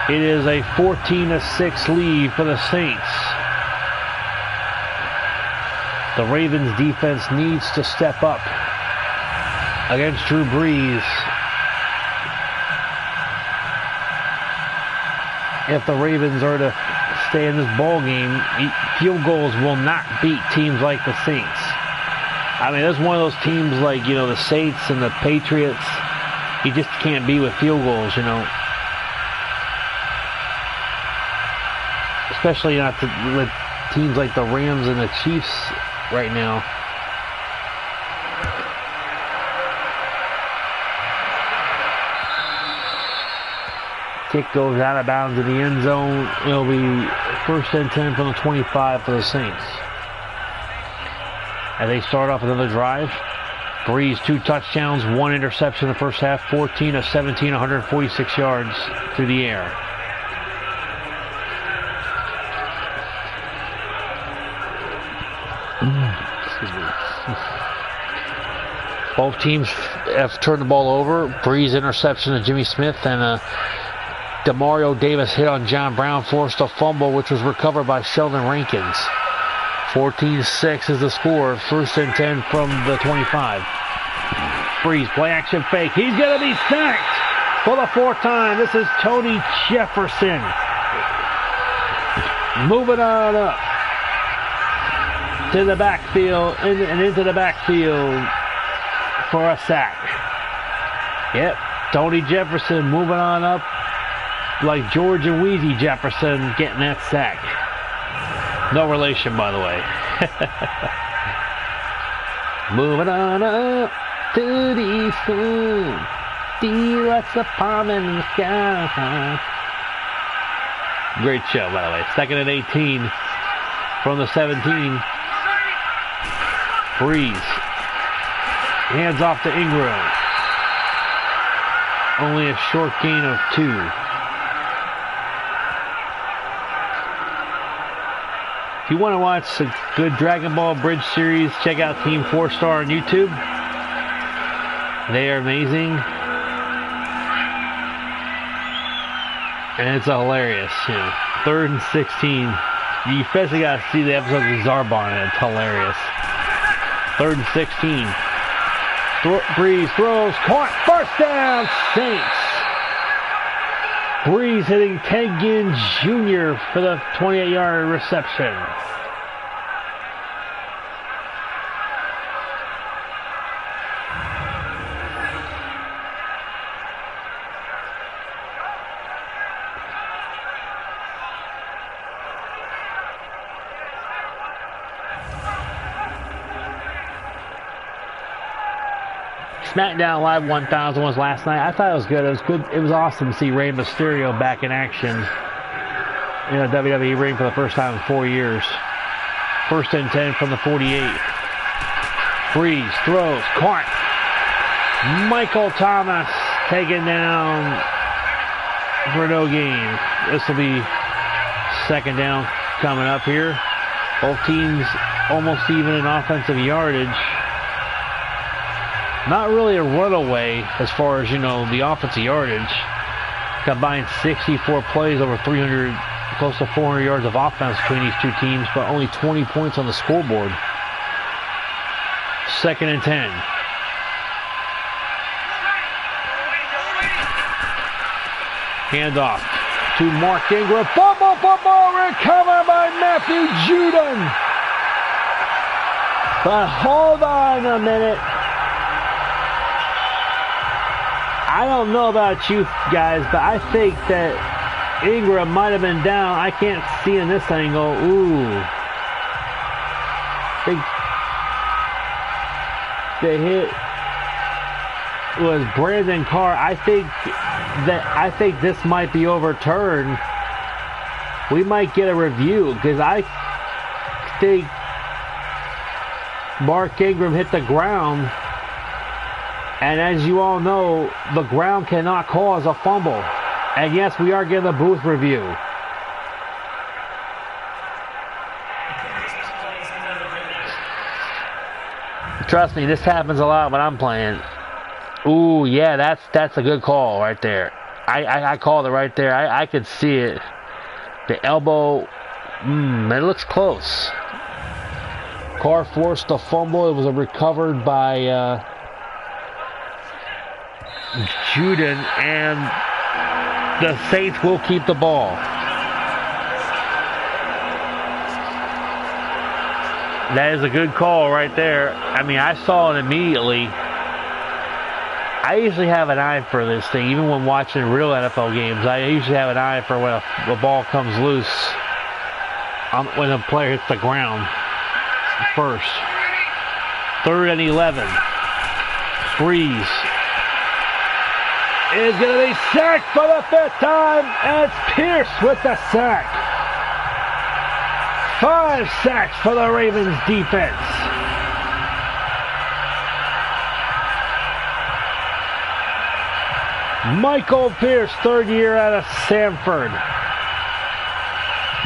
Speaker 1: It is a 14-6 lead for the Saints. The Ravens defense needs to step up against Drew Brees. If the Ravens are to stay in this ball game, field goals will not beat teams like the Saints. I mean, that's one of those teams like, you know, the Saints and the Patriots. You just can't beat with field goals, you know. Especially not with teams like the Rams and the Chiefs right now. Kick goes out of bounds in the end zone. It'll be 1st and 10 from the 25 for the Saints. As they start off another drive. Brees, 2 touchdowns, 1 interception in the first half. 14 of 17, 146 yards through the air. Excuse me. Both teams have turned the ball over. Brees interception to Jimmy Smith, and Demario Davis hit on John Brown, forced a fumble, which was recovered by Sheldon Rankins. 14-6 is the score. 1st and 10 from the 25. Brees, play action fake. He's going to be sacked for the 4th time. This is Tony Jefferson. Moving on up to the backfield and into the backfield for a sack. Yep, Tony Jefferson moving on up like George and Wheezy Jefferson getting that sack. No relation, by the way. Moving on up to the sun. Deluxe apartment in the sky. Great show, by the way. 2nd and 18 from the 17. Brees. Hands off to Ingram. Only a short gain of 2. If you want to watch a good Dragon Ball Bridge series, check out Team 4-Star on YouTube. They are amazing. And it's hilarious, you know. 3rd and 16. You especially got to see the episode with Zarbon, and it's hilarious. 3rd and 16. Brees throws, caught, first down, Saints. Brees hitting Ted Ginn Jr. for the 28-yard reception. SmackDown Live 1000 was last night. I thought it was good. It was good. It was awesome to see Rey Mysterio back in action in a WWE ring for the first time in 4 years. 1st and 10 from the 48. Brees throws, caught. Michael Thomas taken down for no gain. This will be 2nd down coming up here. Both teams almost even in offensive yardage. Not really a runaway as far as, you know, the offensive yardage. Combined 64 plays, over 300, close to 400 yards of offense between these two teams, but only 20 points on the scoreboard. 2nd and 10. Handoff to Mark Ingram. Football, recovered by Matthew Judon. But hold on a minute. I don't know about you guys, but I think that Ingram might have been down. I can't see in this angle. Ooh. The hit was Brandon Carr. I think this might be overturned. We might get a review because I think Mark Ingram hit the ground, and as you all know, the ground cannot cause a fumble. And yes, we are getting a booth review. Trust me, this happens a lot when I'm playing. Ooh, yeah, that's a good call right there. I called it right there. I could see it. The elbow, it looks close. Carr forced the fumble. It was recovered by Juden, and the Saints will keep the ball. That is a good call right there. I mean, I saw it immediately. I usually have an eye for this thing, even when watching real NFL games. I usually have an eye for when the ball comes loose, when a player hits the ground first. 3rd and 11. Breeze is going to be sacked for the 5th time, and it's Pierce with the sack. 5 sacks for the Ravens defense. Michael Pierce, 3rd year out of Sanford.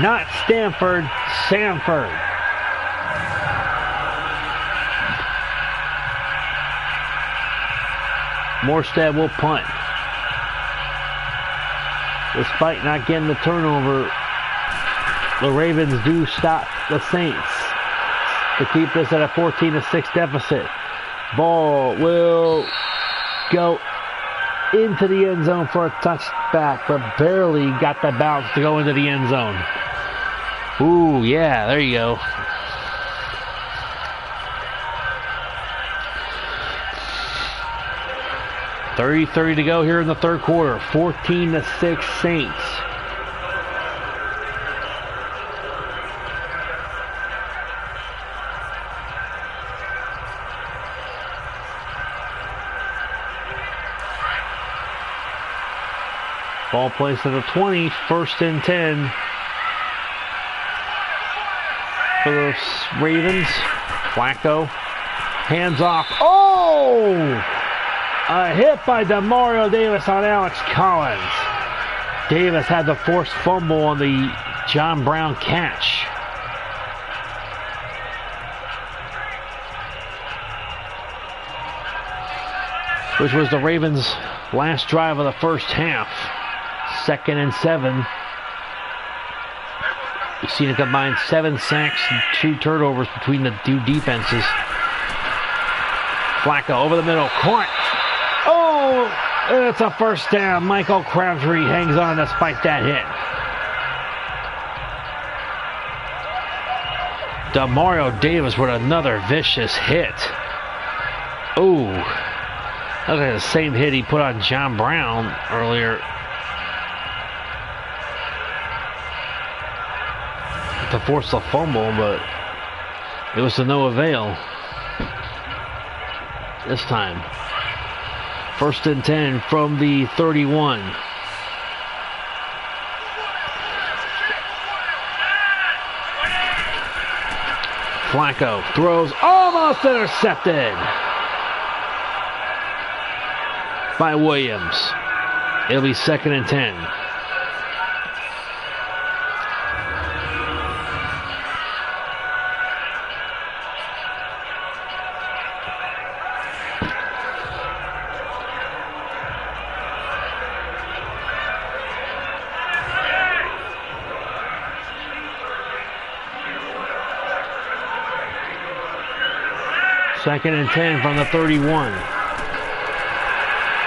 Speaker 1: Not Stanford, Sanford. Morstead will punt. Despite not getting the turnover, the Ravens do stop the Saints to keep this at a 14-6 deficit. Ball will go into the end zone for a touchback, but barely got the bounce to go into the end zone. Ooh, yeah, there you go. .30 to go here in the 3rd quarter. 14-6 Saints. Ball placed at the 20, 1st and 10 for the Ravens. Flacco, hands off. Oh! A hit by Demario Davis on Alex Collins. Davis had the forced fumble on the John Brown catch. Which was the Ravens' last drive of the first half. 2nd and 7. We've seen a combined 7 sacks and 2 turnovers between the two defenses. Flacco over the middle. Caught. Oh! It's a 1st down. Michael Crabtree hangs on despite that hit. Demario Davis with another vicious hit. Ooh. That was like the same hit he put on John Brown earlier. To force the fumble, but it was to no avail this time. 1st and 10 from the 31. Flacco throws, almost intercepted by Williams. It'll be 2nd and 10. Second and 10 from the 31.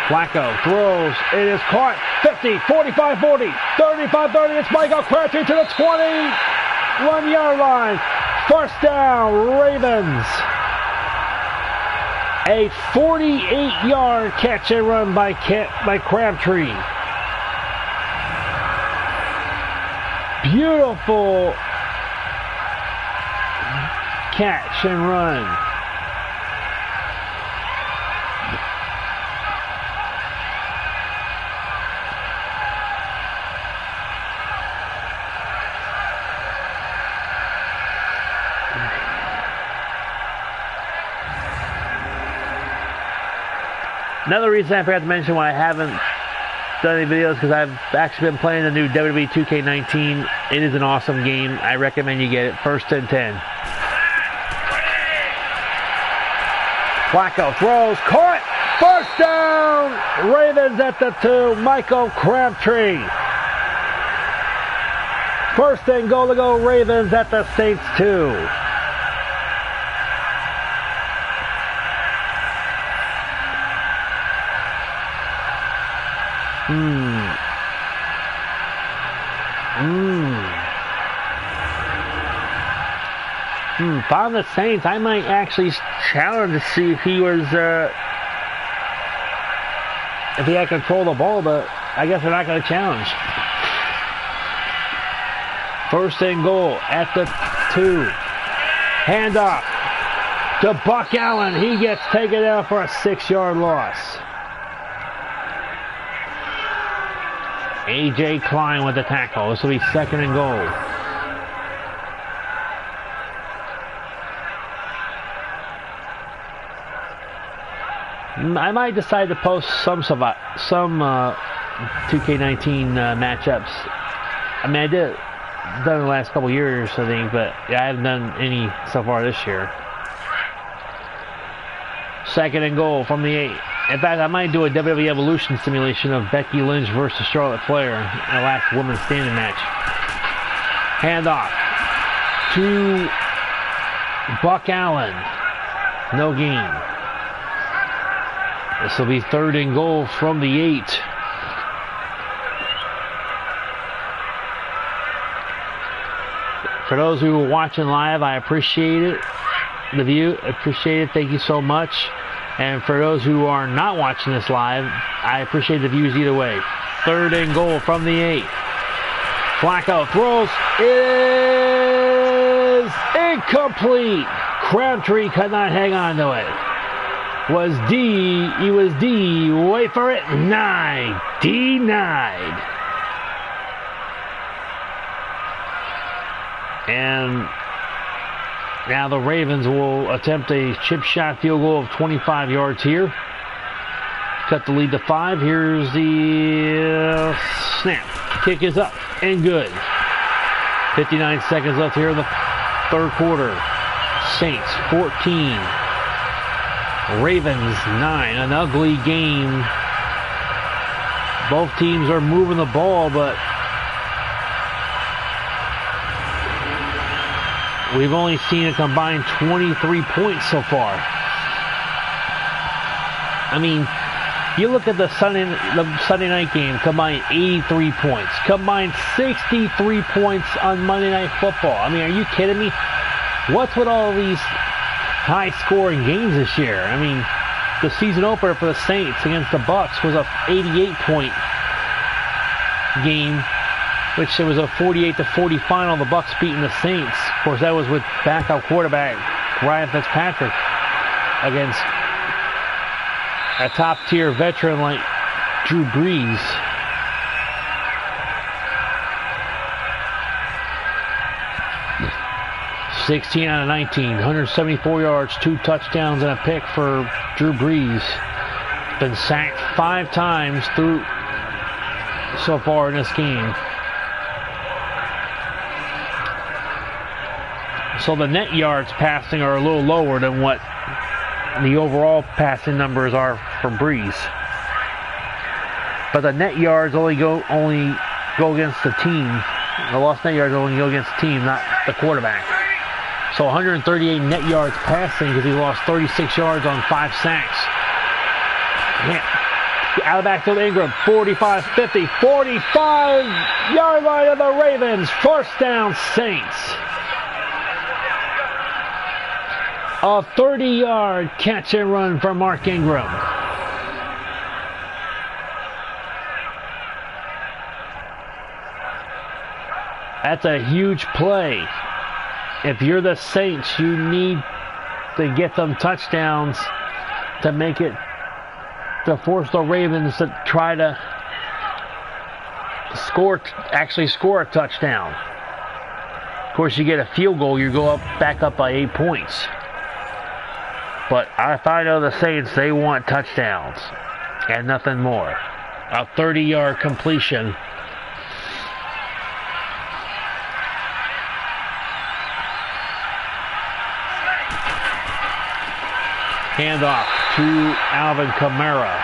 Speaker 1: Flacco throws. It is caught. 50, 45, 40, 35, 30. It's Michael Crabtree to the 21-yard line. 1st down, Ravens. A 48-yard catch and run by Crabtree. Beautiful catch and run. Another reason I forgot to mention why I haven't done any videos, because I've actually been playing the new WWE 2K19. It is an awesome game. I recommend you get it. First and 10. Flacco throws, caught, first down. Ravens at the 2. Michael Crabtree. First and goal to go. Ravens at the Saints 2. If I'm the Saints, I might actually challenge to see if he was, if he had control of the ball, but I guess they're not going to challenge. First and goal at the 2. Handoff to Buck Allen. He gets taken down for a 6-yard loss. A.J. Klein with the tackle. This will be second and goal. I might decide to post some 2K19 matchups. I mean, I did done the last couple years, I think, but yeah, I haven't done any so far this year. Second and goal from the 8. In fact, I might do a WWE Evolution simulation of Becky Lynch versus Charlotte Flair in the last women's standing match. Handoff to Buck Allen. No gain. This will be third and goal from the 8. For those who are watching live, I appreciate it. The view, appreciate it. Thank you so much. And for those who are not watching this live, I appreciate the views either way. Third and goal from the 8. Flacco throws. It is incomplete. Crabtree could not hang on to it. He was D. Wait for it. 9. Denied. And now the Ravens will attempt a chip shot field goal of 25 yards here. Cut the lead to 5. Here's the snap. Kick is up and good. 59 seconds left here in the third quarter. Saints 14. Ravens 9. An ugly game. Both teams are moving the ball, but we've only seen a combined 23 points so far. I mean, you look at the Sunday night game, combined 83 points. Combined 63 points on Monday Night Football. I mean, are you kidding me? What's with all these high-scoring games this year? I mean, the season opener for the Saints against the Bucks was a 88-point game, which it was a 48-40 final. The Bucks beating the Saints. Of course, that was with backup quarterback Ryan Fitzpatrick against a top-tier veteran like Drew Brees. (16 out of 19, 174 yards, 2 touchdowns, and a pick for Drew Brees. Been sacked 5 times through so far in this game. So the net yards passing are a little lower than what the overall passing numbers are for Brees. But the net yards only go against the team. The lost net yards only go against the team, not the quarterback. So 138 net yards passing because he lost 36 yards on 5 sacks. Man. Out of backfield, Ingram, 45-50, 45-yard line of the Ravens. First down, Saints. A 30-yard catch and run for Mark Ingram. That's a huge play. If you're the Saints, you need to get them touchdowns to make it, to force the Ravens to try to actually score a touchdown. Of course, you get a field goal, you go back up by 8 points. But if I know the Saints, they want touchdowns and nothing more. A 30-yard completion. Handoff to Alvin Kamara.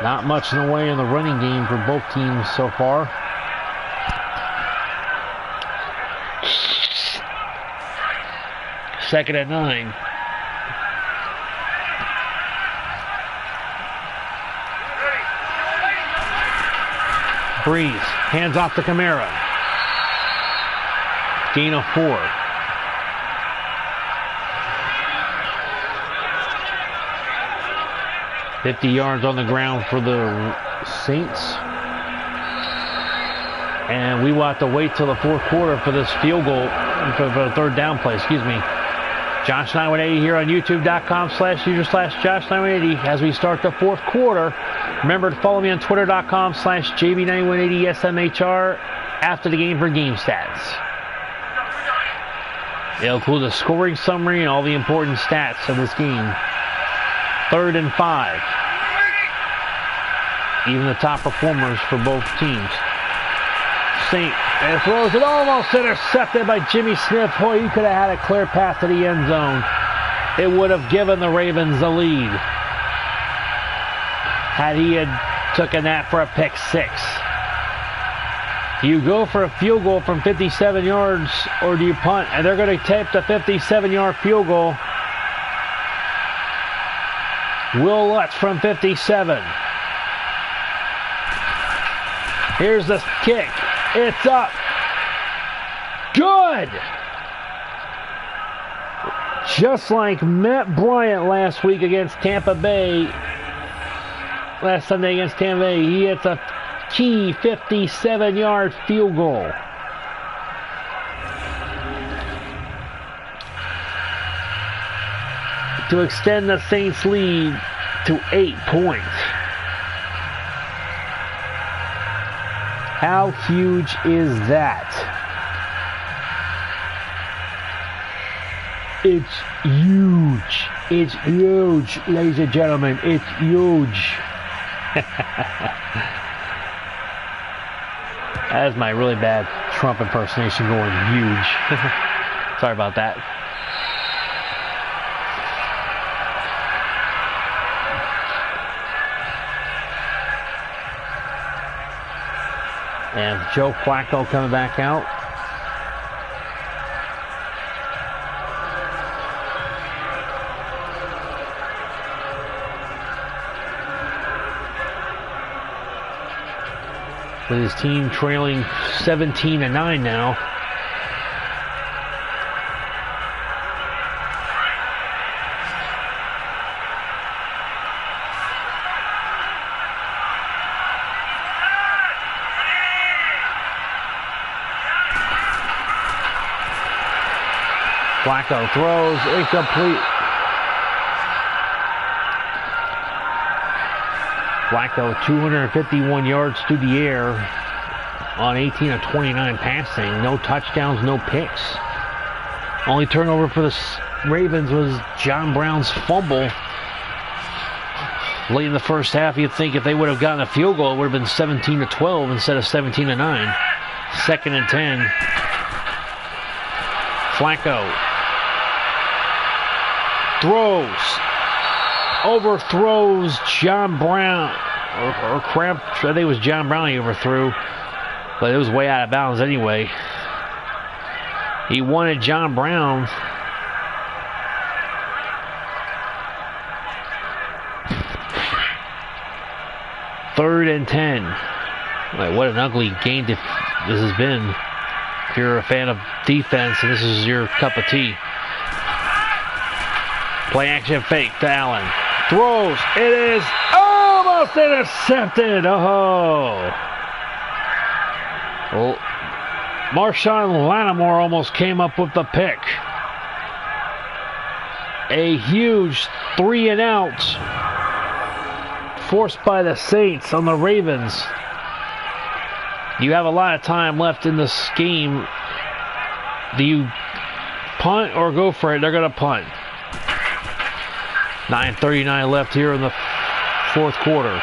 Speaker 1: Not much in the way in the running game for both teams so far. Second and 9. Breeze, hands off to Kamara. Gain of 4. $50 yards on the ground for the Saints. And we will have to wait till the fourth quarter for this field goal, for the third down play, excuse me. Josh9180 here on YouTube.com/user/Josh9180 as we start the fourth quarter. Remember to follow me on Twitter.com/JB9180SMHR after the game for game stats. It'll include the scoring summary and all the important stats of this game. 3rd and 5. Even the top performers for both teams. Saint throws it, almost intercepted by Jimmy Smith. Boy, he could have had a clear path to the end zone. It would have given the Ravens the lead had he had taken that for a pick 6. Do you go for a field goal from 57 yards or do you punt? And they're going to take the 57-yard field goal. Will Lutz from 57. Here's the kick. It's up. Good. Just like Matt Bryant last week against Tampa Bay. Last Sunday against Tampa Bay, he hits a key 57-yard field goal. To extend the Saints' lead to 8 points. How huge is that? It's huge. It's huge, ladies and gentlemen. It's huge. That is my really bad Trump impersonation going huge. Sorry about that. And Joe Flacco coming back out. With his team trailing 17-9 now. Flacco throws incomplete. Flacco 251 yards through the air on 18 of 29 passing. No touchdowns, no picks. Only turnover for the Ravens was John Brown's fumble. Late in the first half, you'd think if they would have gotten a field goal, it would have been 17-12 instead of 17-9. 2nd and 10. Flacco throws, overthrows John Brown, or Cramp. I think it was John Brown he overthrew, but it was way out of bounds anyway. He wanted John Brown. Third and 10. Like, what an ugly game this has been. If you're a fan of defense and this is your cup of tea. Play action fake to Allen. Throws. It is almost intercepted. Oh. Well, Marshawn Lattimore almost came up with the pick. A huge 3 and out forced by the Saints on the Ravens. You have a lot of time left in this game. Do you punt or go for it? They're going to punt. 9:39 left here in the fourth quarter.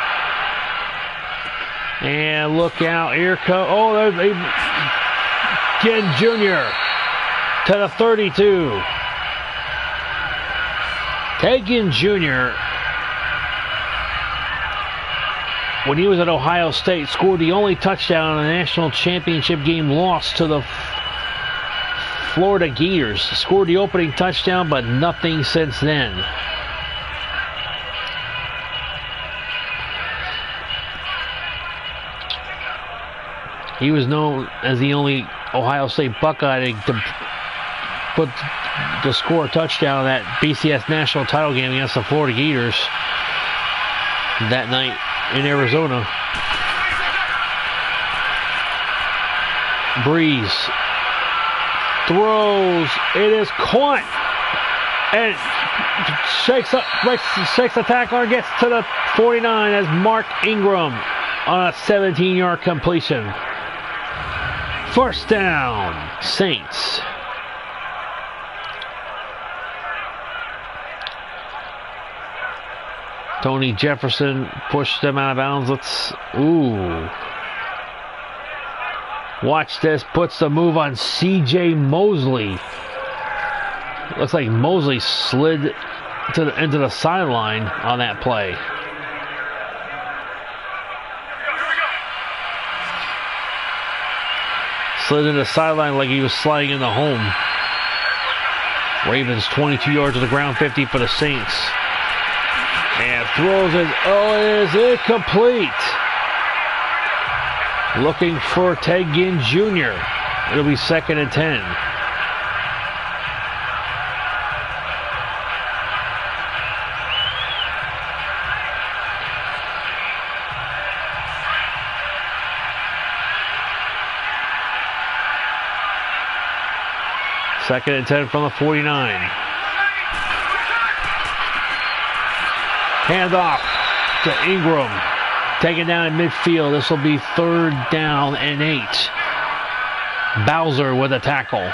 Speaker 1: And look out, here comes, oh, there's Ken Jr. to the 32. Ted Ginn Jr., when he was at Ohio State, scored the only touchdown in a national championship game lost to the Florida Gators. Scored the opening touchdown, but nothing since then. He was known as the only Ohio State Buckeye to score a touchdown in that BCS national title game against the Florida Gators that night in Arizona. Breeze throws. It is caught and shakes the tackler and gets to the 49 as Mark Ingram on a 17-yard completion. First down, Saints. Tony Jefferson pushed them out of bounds. Watch this. Puts the move on C.J. Mosley. Looks like Mosley slid into the sideline on that play. Slid into the sideline like he was sliding into home. Ravens 22 yards to the ground, 50 for the Saints. And throws it. Oh, it is incomplete. Looking for Ted Ginn Jr. It'll be 2nd and 10. Second and 10 from the 49. Handoff to Ingram. Taken down in midfield. This will be 3rd down and 8. Bowser with a tackle.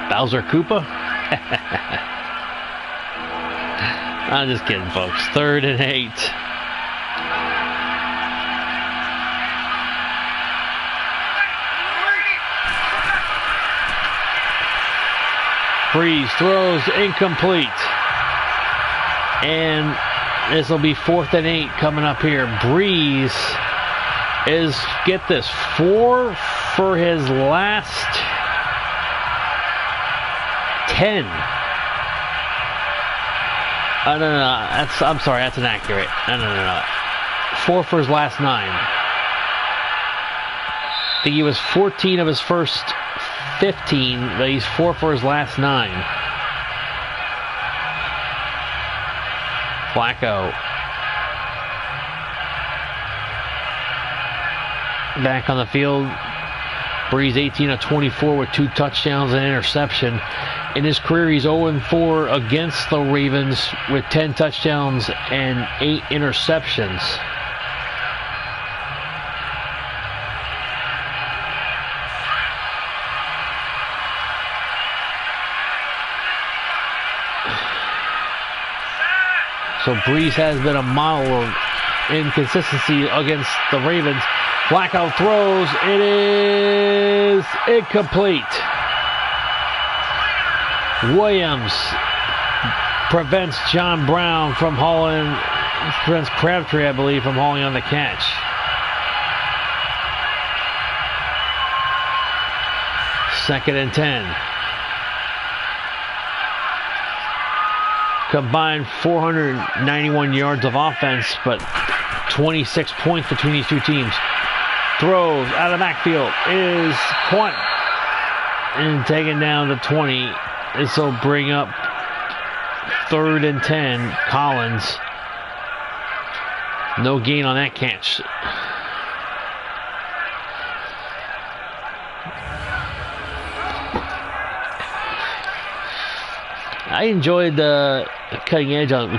Speaker 1: Bowser Koopa? I'm just kidding, folks. 3rd and 8. Breeze throws incomplete. And this will be 4th and 8 coming up here. Breeze is, get this, 4 for his last 10. No. I'm sorry, that's inaccurate. No. 4 for his last 9. I think he was 14 of his first 15, but he's 4 for his last 9. Flacco back on the field. Breeze 18 of 24 with 2 touchdowns and an interception. In his career, he's 0-4 against the Ravens with 10 touchdowns and 8 interceptions. So Breeze has been a model of inconsistency against the Ravens. Flacco throws. It is incomplete. Williams prevents John Brown from hauling, prevents Crabtree, I believe, from hauling on the catch. Second and 10. combined 491 yards of offense, but 26 points between these two teams. Throws out of the backfield is Quant and taken down to 20. This will bring up 3rd and 10. Collins. No gain on that catch. I enjoyed the cutting edge on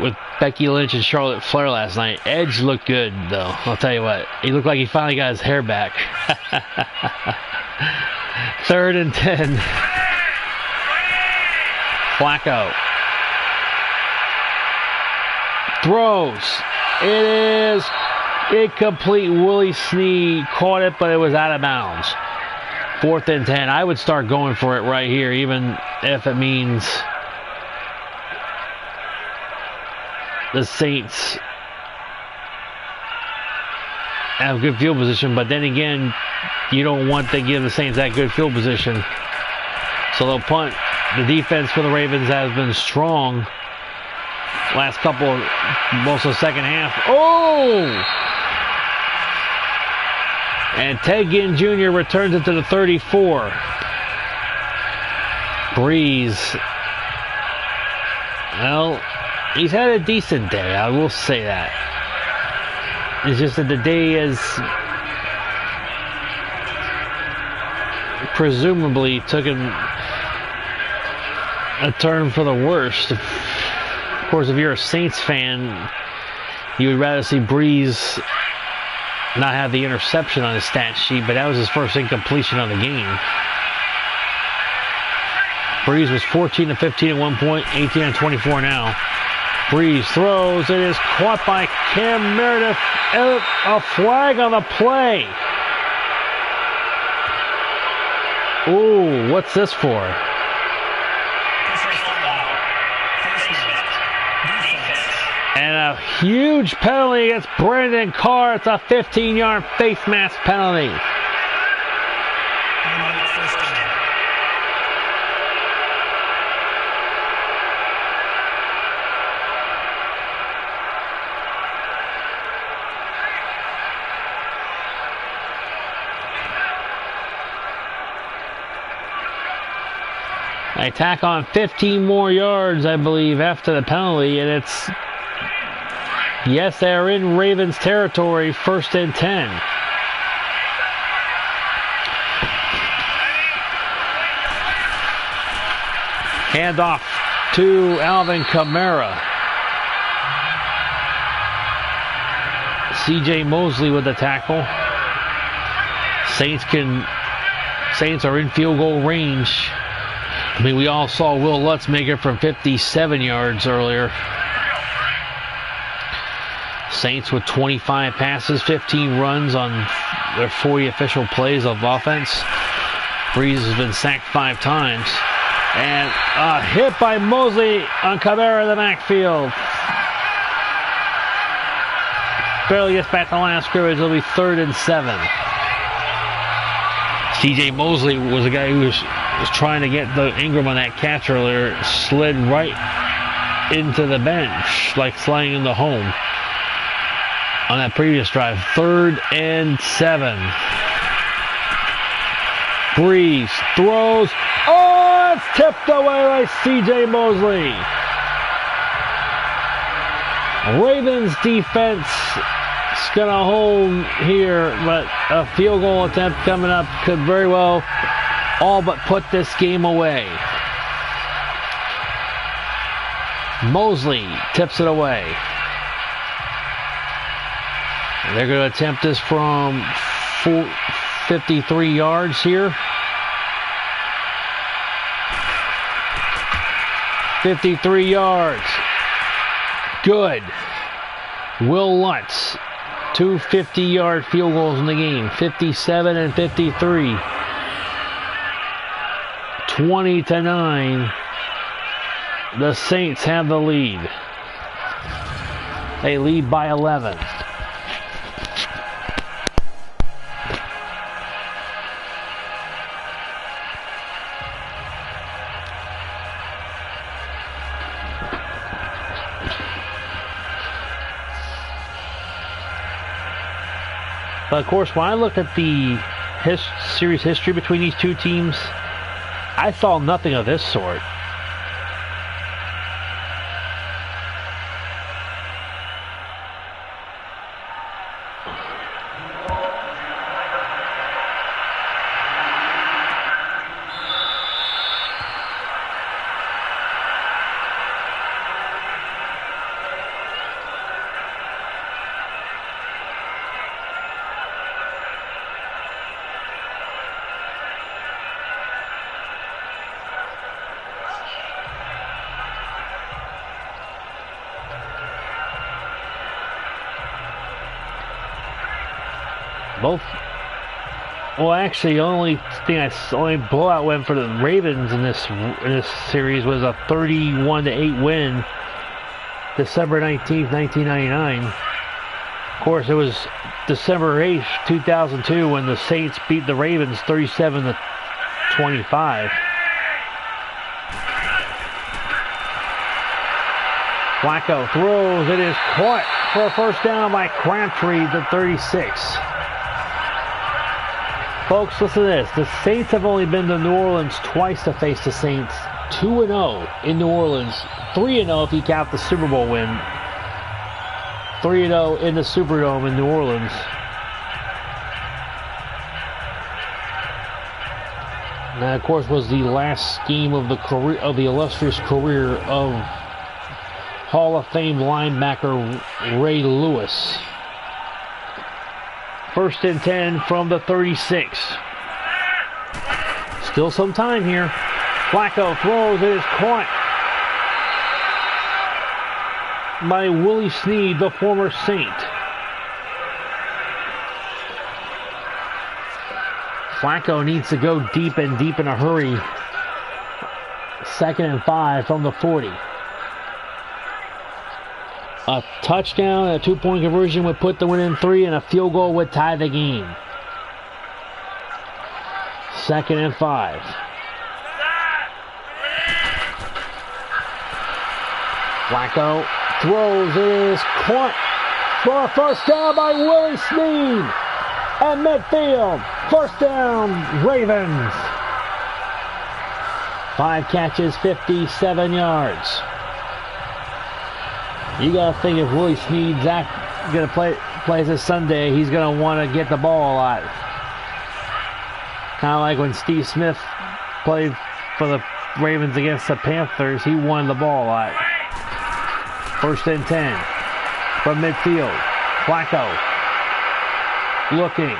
Speaker 1: with Becky Lynch and Charlotte Flair last night. Edge looked good, though. I'll tell you what. He looked like he finally got his hair back. 3rd and 10. Flacco. Throws. It is incomplete. Willie Snee caught it, but it was out of bounds. 4th and 10. I would start going for it right here, even if it means the Saints have good field position, but then again, you don't want to give the Saints that good field position. So they'll punt. The defense for the Ravens has been strong last couple of, most of the second half. Oh! And Ted Ginn Jr. returns it to the 34. Breeze. Well, he's had a decent day, I will say that. It's just that the day is presumably taken a turn for the worst. Of course, if you're a Saints fan, you would rather see Breeze not have the interception on his stat sheet, but that was his first incompletion of the game. Breeze was 14 of 15 at one point, 18 of 24 now. Breeze throws. It is caught by Cam Meredith. A flag on the play. Ooh, what's this for? And a huge penalty against Brandon Carr. It's a 15-yard face mask penalty. They tack on 15 more yards, I believe, after the penalty, and it's... Yes, they are in Ravens territory, 1st and 10. Handoff to Alvin Kamara. C.J. Mosley with the tackle. Saints are in field goal range. I mean, we all saw Will Lutz make it from 57 yards earlier. Saints with 25 passes, 15 runs on their 40 official plays of offense. Breeze has been sacked 5 times. And a hit by Mosley on Cabrera in the backfield. Barely gets back to the line of scrimmage. It'll be 3rd and 7. C.J. Mosley was a guy who was trying to get the Ingram on that catch earlier. Slid right into the bench, like sliding into home on that previous drive. 3rd and 7. Breeze throws. Oh, it's tipped away by C.J. Mosley. Ravens defense is going to hold here, but a field goal attempt coming up could very well all but put this game away. Mosley tips it away. They're going to attempt this from 53 yards here. 53 yards. Good. Will Lutz. 2 50-yard field goals in the game. 57 and 53. 20-9. The Saints have the lead. They lead by 11. But of course, when I looked at the series history between these two teams, I saw nothing of this sort. Both. Well, actually, the only blowout win for the Ravens in this series was a 31-8 win, December 19th, 1999. Of course, it was December 8th, 2002, when the Saints beat the Ravens 37-25. Flacco throws. It is caught for a first down by Crabtree, the 36. Folks, listen to this. The Saints have only been to New Orleans twice to face the Saints. 2-0 in New Orleans. 3-0 if you count the Super Bowl win. 3-0 in the Superdome in New Orleans. And that, of course, was the last game of the illustrious career of Hall of Fame linebacker Ray Lewis. First and 10 from the 36. Still some time here. Flacco throws. It is caught by Willie Snead, the former Saint. Flacco needs to go deep in a hurry. 2nd and 5 from the 40. A touchdown, a 2-point conversion would put the win in 3, and a field goal would tie the game. 2nd and 5. Flacco throws. It is caught for a first down by Willie Snead at midfield. First down, Ravens. 5 catches, 57 yards. You got to think if Willie Snead's going to play this Sunday, he's going to want to get the ball a lot. Kind of like when Steve Smith played for the Ravens against the Panthers, he won the ball a lot. 1st and 10 from midfield. Flacco looking.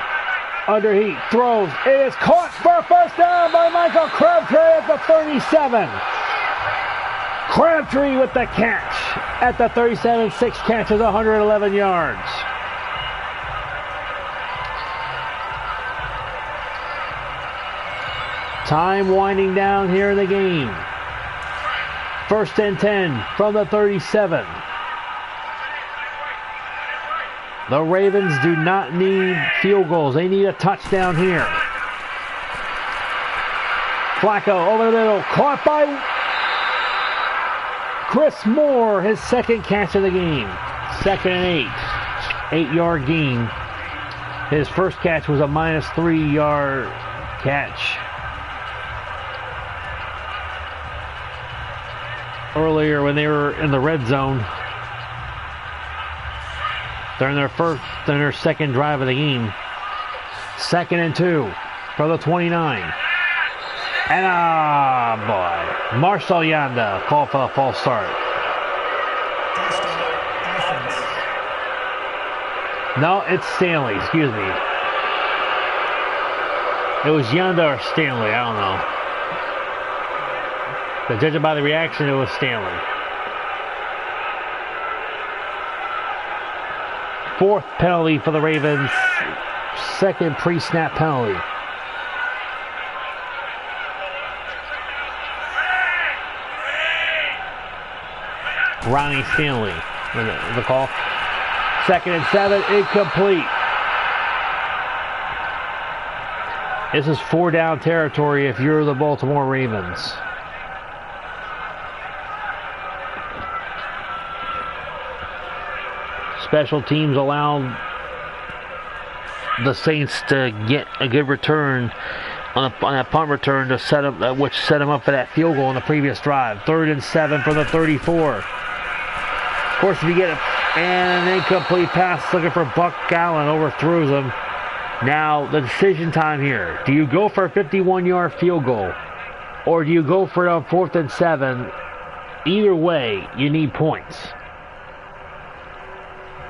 Speaker 1: Underheat throws. It is caught for a first down by Michael Crabtree at the 37. Crabtree with the catch at the 37, 6 catches, 111 yards. Time winding down here in the game. 1st and 10 from the 37. The Ravens do not need field goals. They need a touchdown here. Flacco over the middle, caught by Chris Moore, his 2nd catch of the game. 2nd and 8. 8-yard gain. His first catch was a -3-yard catch earlier when they were in the red zone. They're in their second drive of the game. 2nd and 2 for the 29. And boy, Marshall Yanda called for the false start. No, it's Stanley, excuse me. It was Yanda or Stanley, I don't know. But judging by the reaction, it was Stanley. 4th penalty for the Ravens. 2nd pre-snap penalty. Ronnie Stanley, the call. 2nd and 7, incomplete. This is 4-down territory if you're the Baltimore Ravens. Special teams allowed the Saints to get a good return on that punt return to set up, which set him up for that field goal on the previous drive. 3rd and 7 from the 34. Of course, if you get an incomplete pass looking for Buck Allen, overthrows him. Now, the decision time here. Do you go for a 51-yard field goal? Or do you go for it on 4th and 7? Either way, you need points.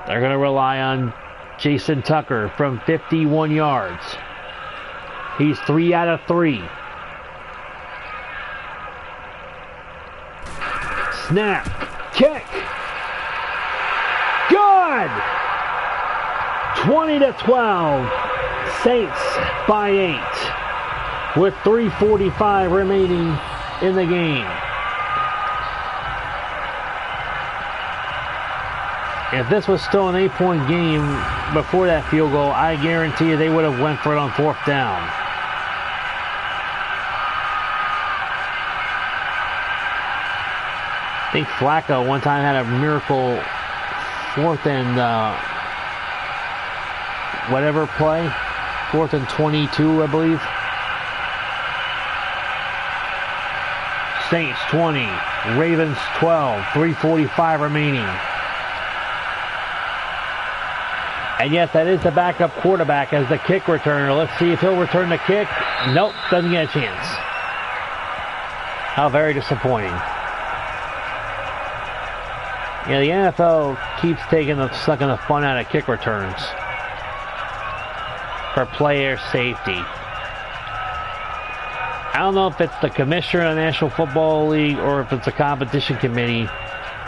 Speaker 1: They're going to rely on Jason Tucker from 51 yards. He's 3 out of 3. Snap. Kick. Good! 20-12. Saints by 8. With 3:45 remaining in the game. If this was still an 8-point game before that field goal, I guarantee you they would have went for it on 4th down. I think Flacco one time had a miracle 4th and whatever play. 4th and 22, I believe. Saints 20, Ravens 12, 3:45 remaining. And yes, that is the backup quarterback as the kick returner. Let's see if he'll return the kick. Nope, doesn't get a chance. How very disappointing. Yeah, the NFL keeps sucking the fun out of kick returns for player safety. I don't know if it's the commissioner of the National Football League or if it's a competition committee,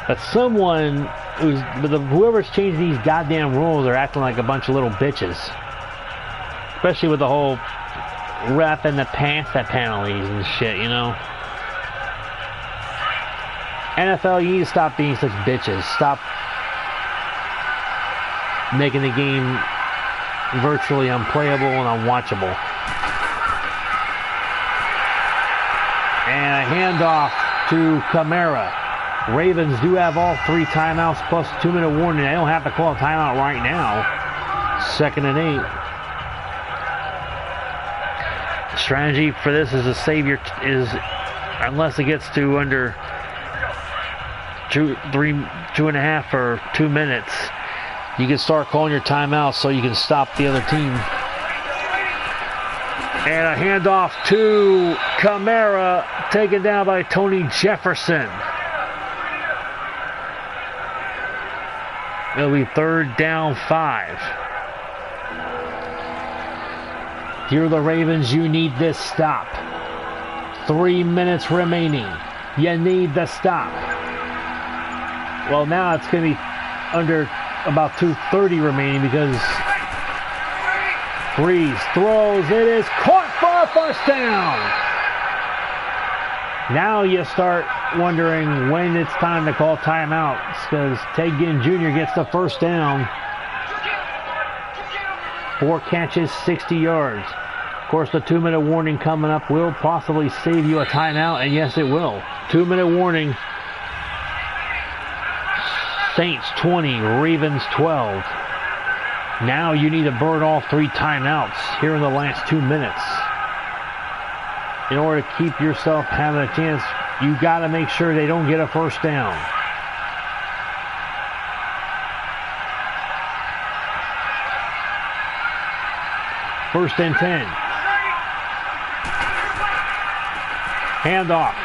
Speaker 1: but someone whoever's changing these goddamn rules are acting like a bunch of little bitches. Especially with the whole ref and the pants penalties and shit, you know. NFL, you need to stop being such bitches. Stop making the game virtually unplayable and unwatchable. And a handoff to Kamara. Ravens do have all 3 timeouts plus 2-minute warning. They don't have to call a timeout right now. 2nd and 8. Strategy for this is to save unless it gets to under 2.5 or 2 minutes, you can start calling your timeouts so you can stop the other team. And a handoff to Kamara, taken down by Tony Jefferson. It'll be 3rd down 5. If you're the Ravens, you need this stop. 3 minutes remaining. You need the stop. Well, now it's going to be under about 2:30 remaining because Breeze throws. It is caught for a 1st down. Now you start wondering when it's time to call timeouts because Ted Ginn Jr. gets the 1st down. 4 catches, 60 yards. Of course, the 2-minute warning coming up will possibly save you a timeout, and yes, it will. 2-minute warning. Saints 20, Ravens 12. Now you need to burn all 3 timeouts here in the last 2 minutes. In order to keep yourself having a chance, you got to make sure they don't get a 1st down. First and 10. Handoff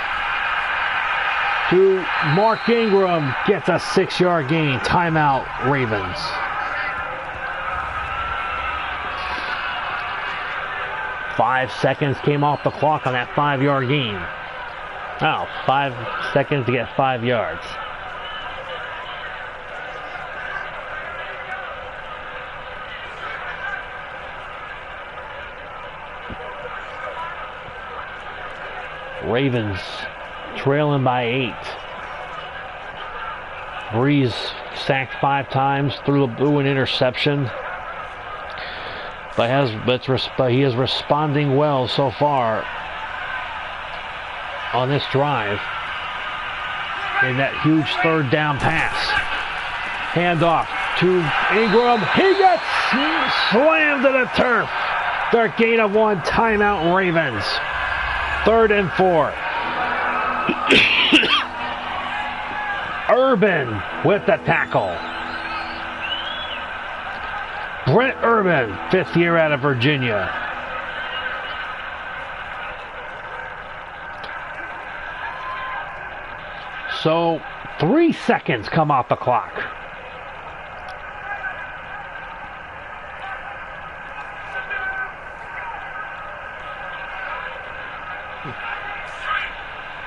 Speaker 1: to Mark Ingram. Gets a 6-yard gain. Timeout, Ravens. Five seconds came off the clock on that 5-yard gain. Oh, 5 seconds to get 5 yards. Ravens trailing by 8. Breeze sacked 5 times, threw an interception. But he is responding well so far on this drive in that huge 3rd down pass. Handoff to Ingram. He gets slammed to the turf. Their gain of 1, timeout Ravens. 3rd and 4. Urban with the tackle. Brent Urban, 5th year out of Virginia. So 3 seconds come off the clock.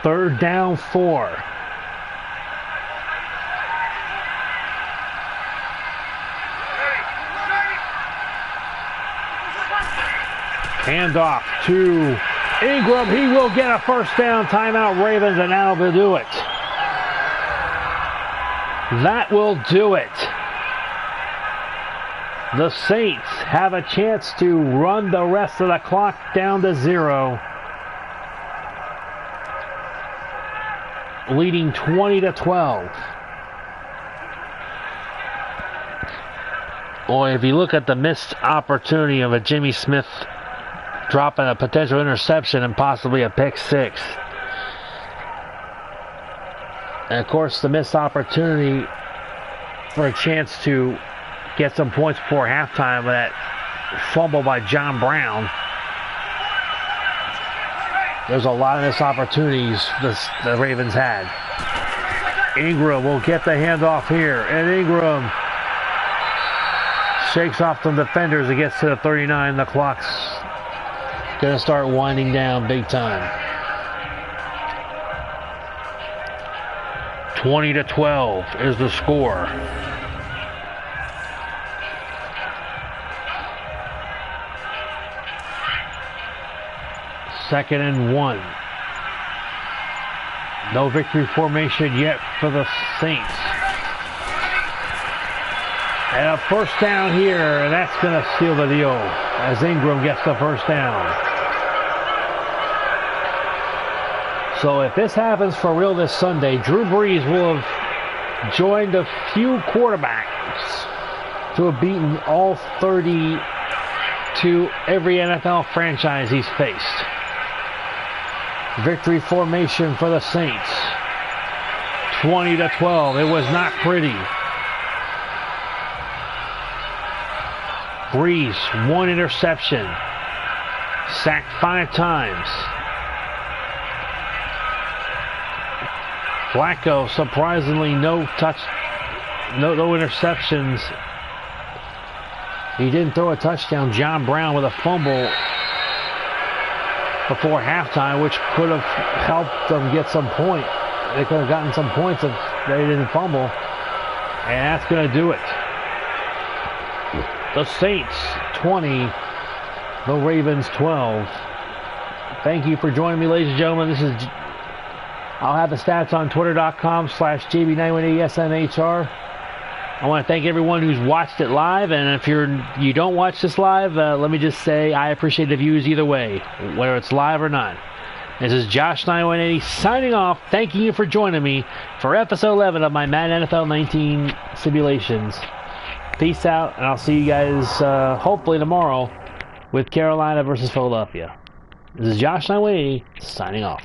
Speaker 1: Third down 4. Handoff to Ingram. He will get a first down. Timeout Ravens, and that will do it. That will do it. The Saints have a chance to run the rest of the clock down to 0. Leading 20-12. Boy, if you look at the missed opportunity of a Jimmy Smith dropping a potential interception and possibly a pick 6. And of course, the missed opportunity for a chance to get some points before halftime with that fumble by John Brown. There's a lot of missed opportunities the Ravens had. Ingram will get the handoff here, and Ingram shakes off some defenders. It gets to the 39. The clock's going to start winding down big time. 20-12 is the score. Second and 1. No victory formation yet for the Saints. And a first down here, and that's going to seal the deal as Ingram gets the first down. So if this happens for real this Sunday, Drew Brees will have joined a few quarterbacks to have beaten all 30 to every NFL franchise he's faced. Victory formation for the Saints. 20-12. It was not pretty. Brees, 1 interception. Sacked 5 times. Flacco, surprisingly, no interceptions. He didn't throw a touchdown. John Brown with a fumble before halftime, which could have helped them get some point. They could have gotten some points if they didn't fumble. And that's going to do it. The Saints 20, the Ravens 12. Thank you for joining me, ladies and gentlemen. I'll have the stats on twitter.com/JB918SMHR. I want to thank everyone who's watched it live, and if you don't watch this live, let me just say I appreciate the views either way, whether it's live or not. This is Josh9180 signing off, thanking you for joining me for episode 11 of my Madden NFL 19 simulations. Peace out, and I'll see you guys hopefully tomorrow with Carolina versus Philadelphia. This is Josh9180 signing off.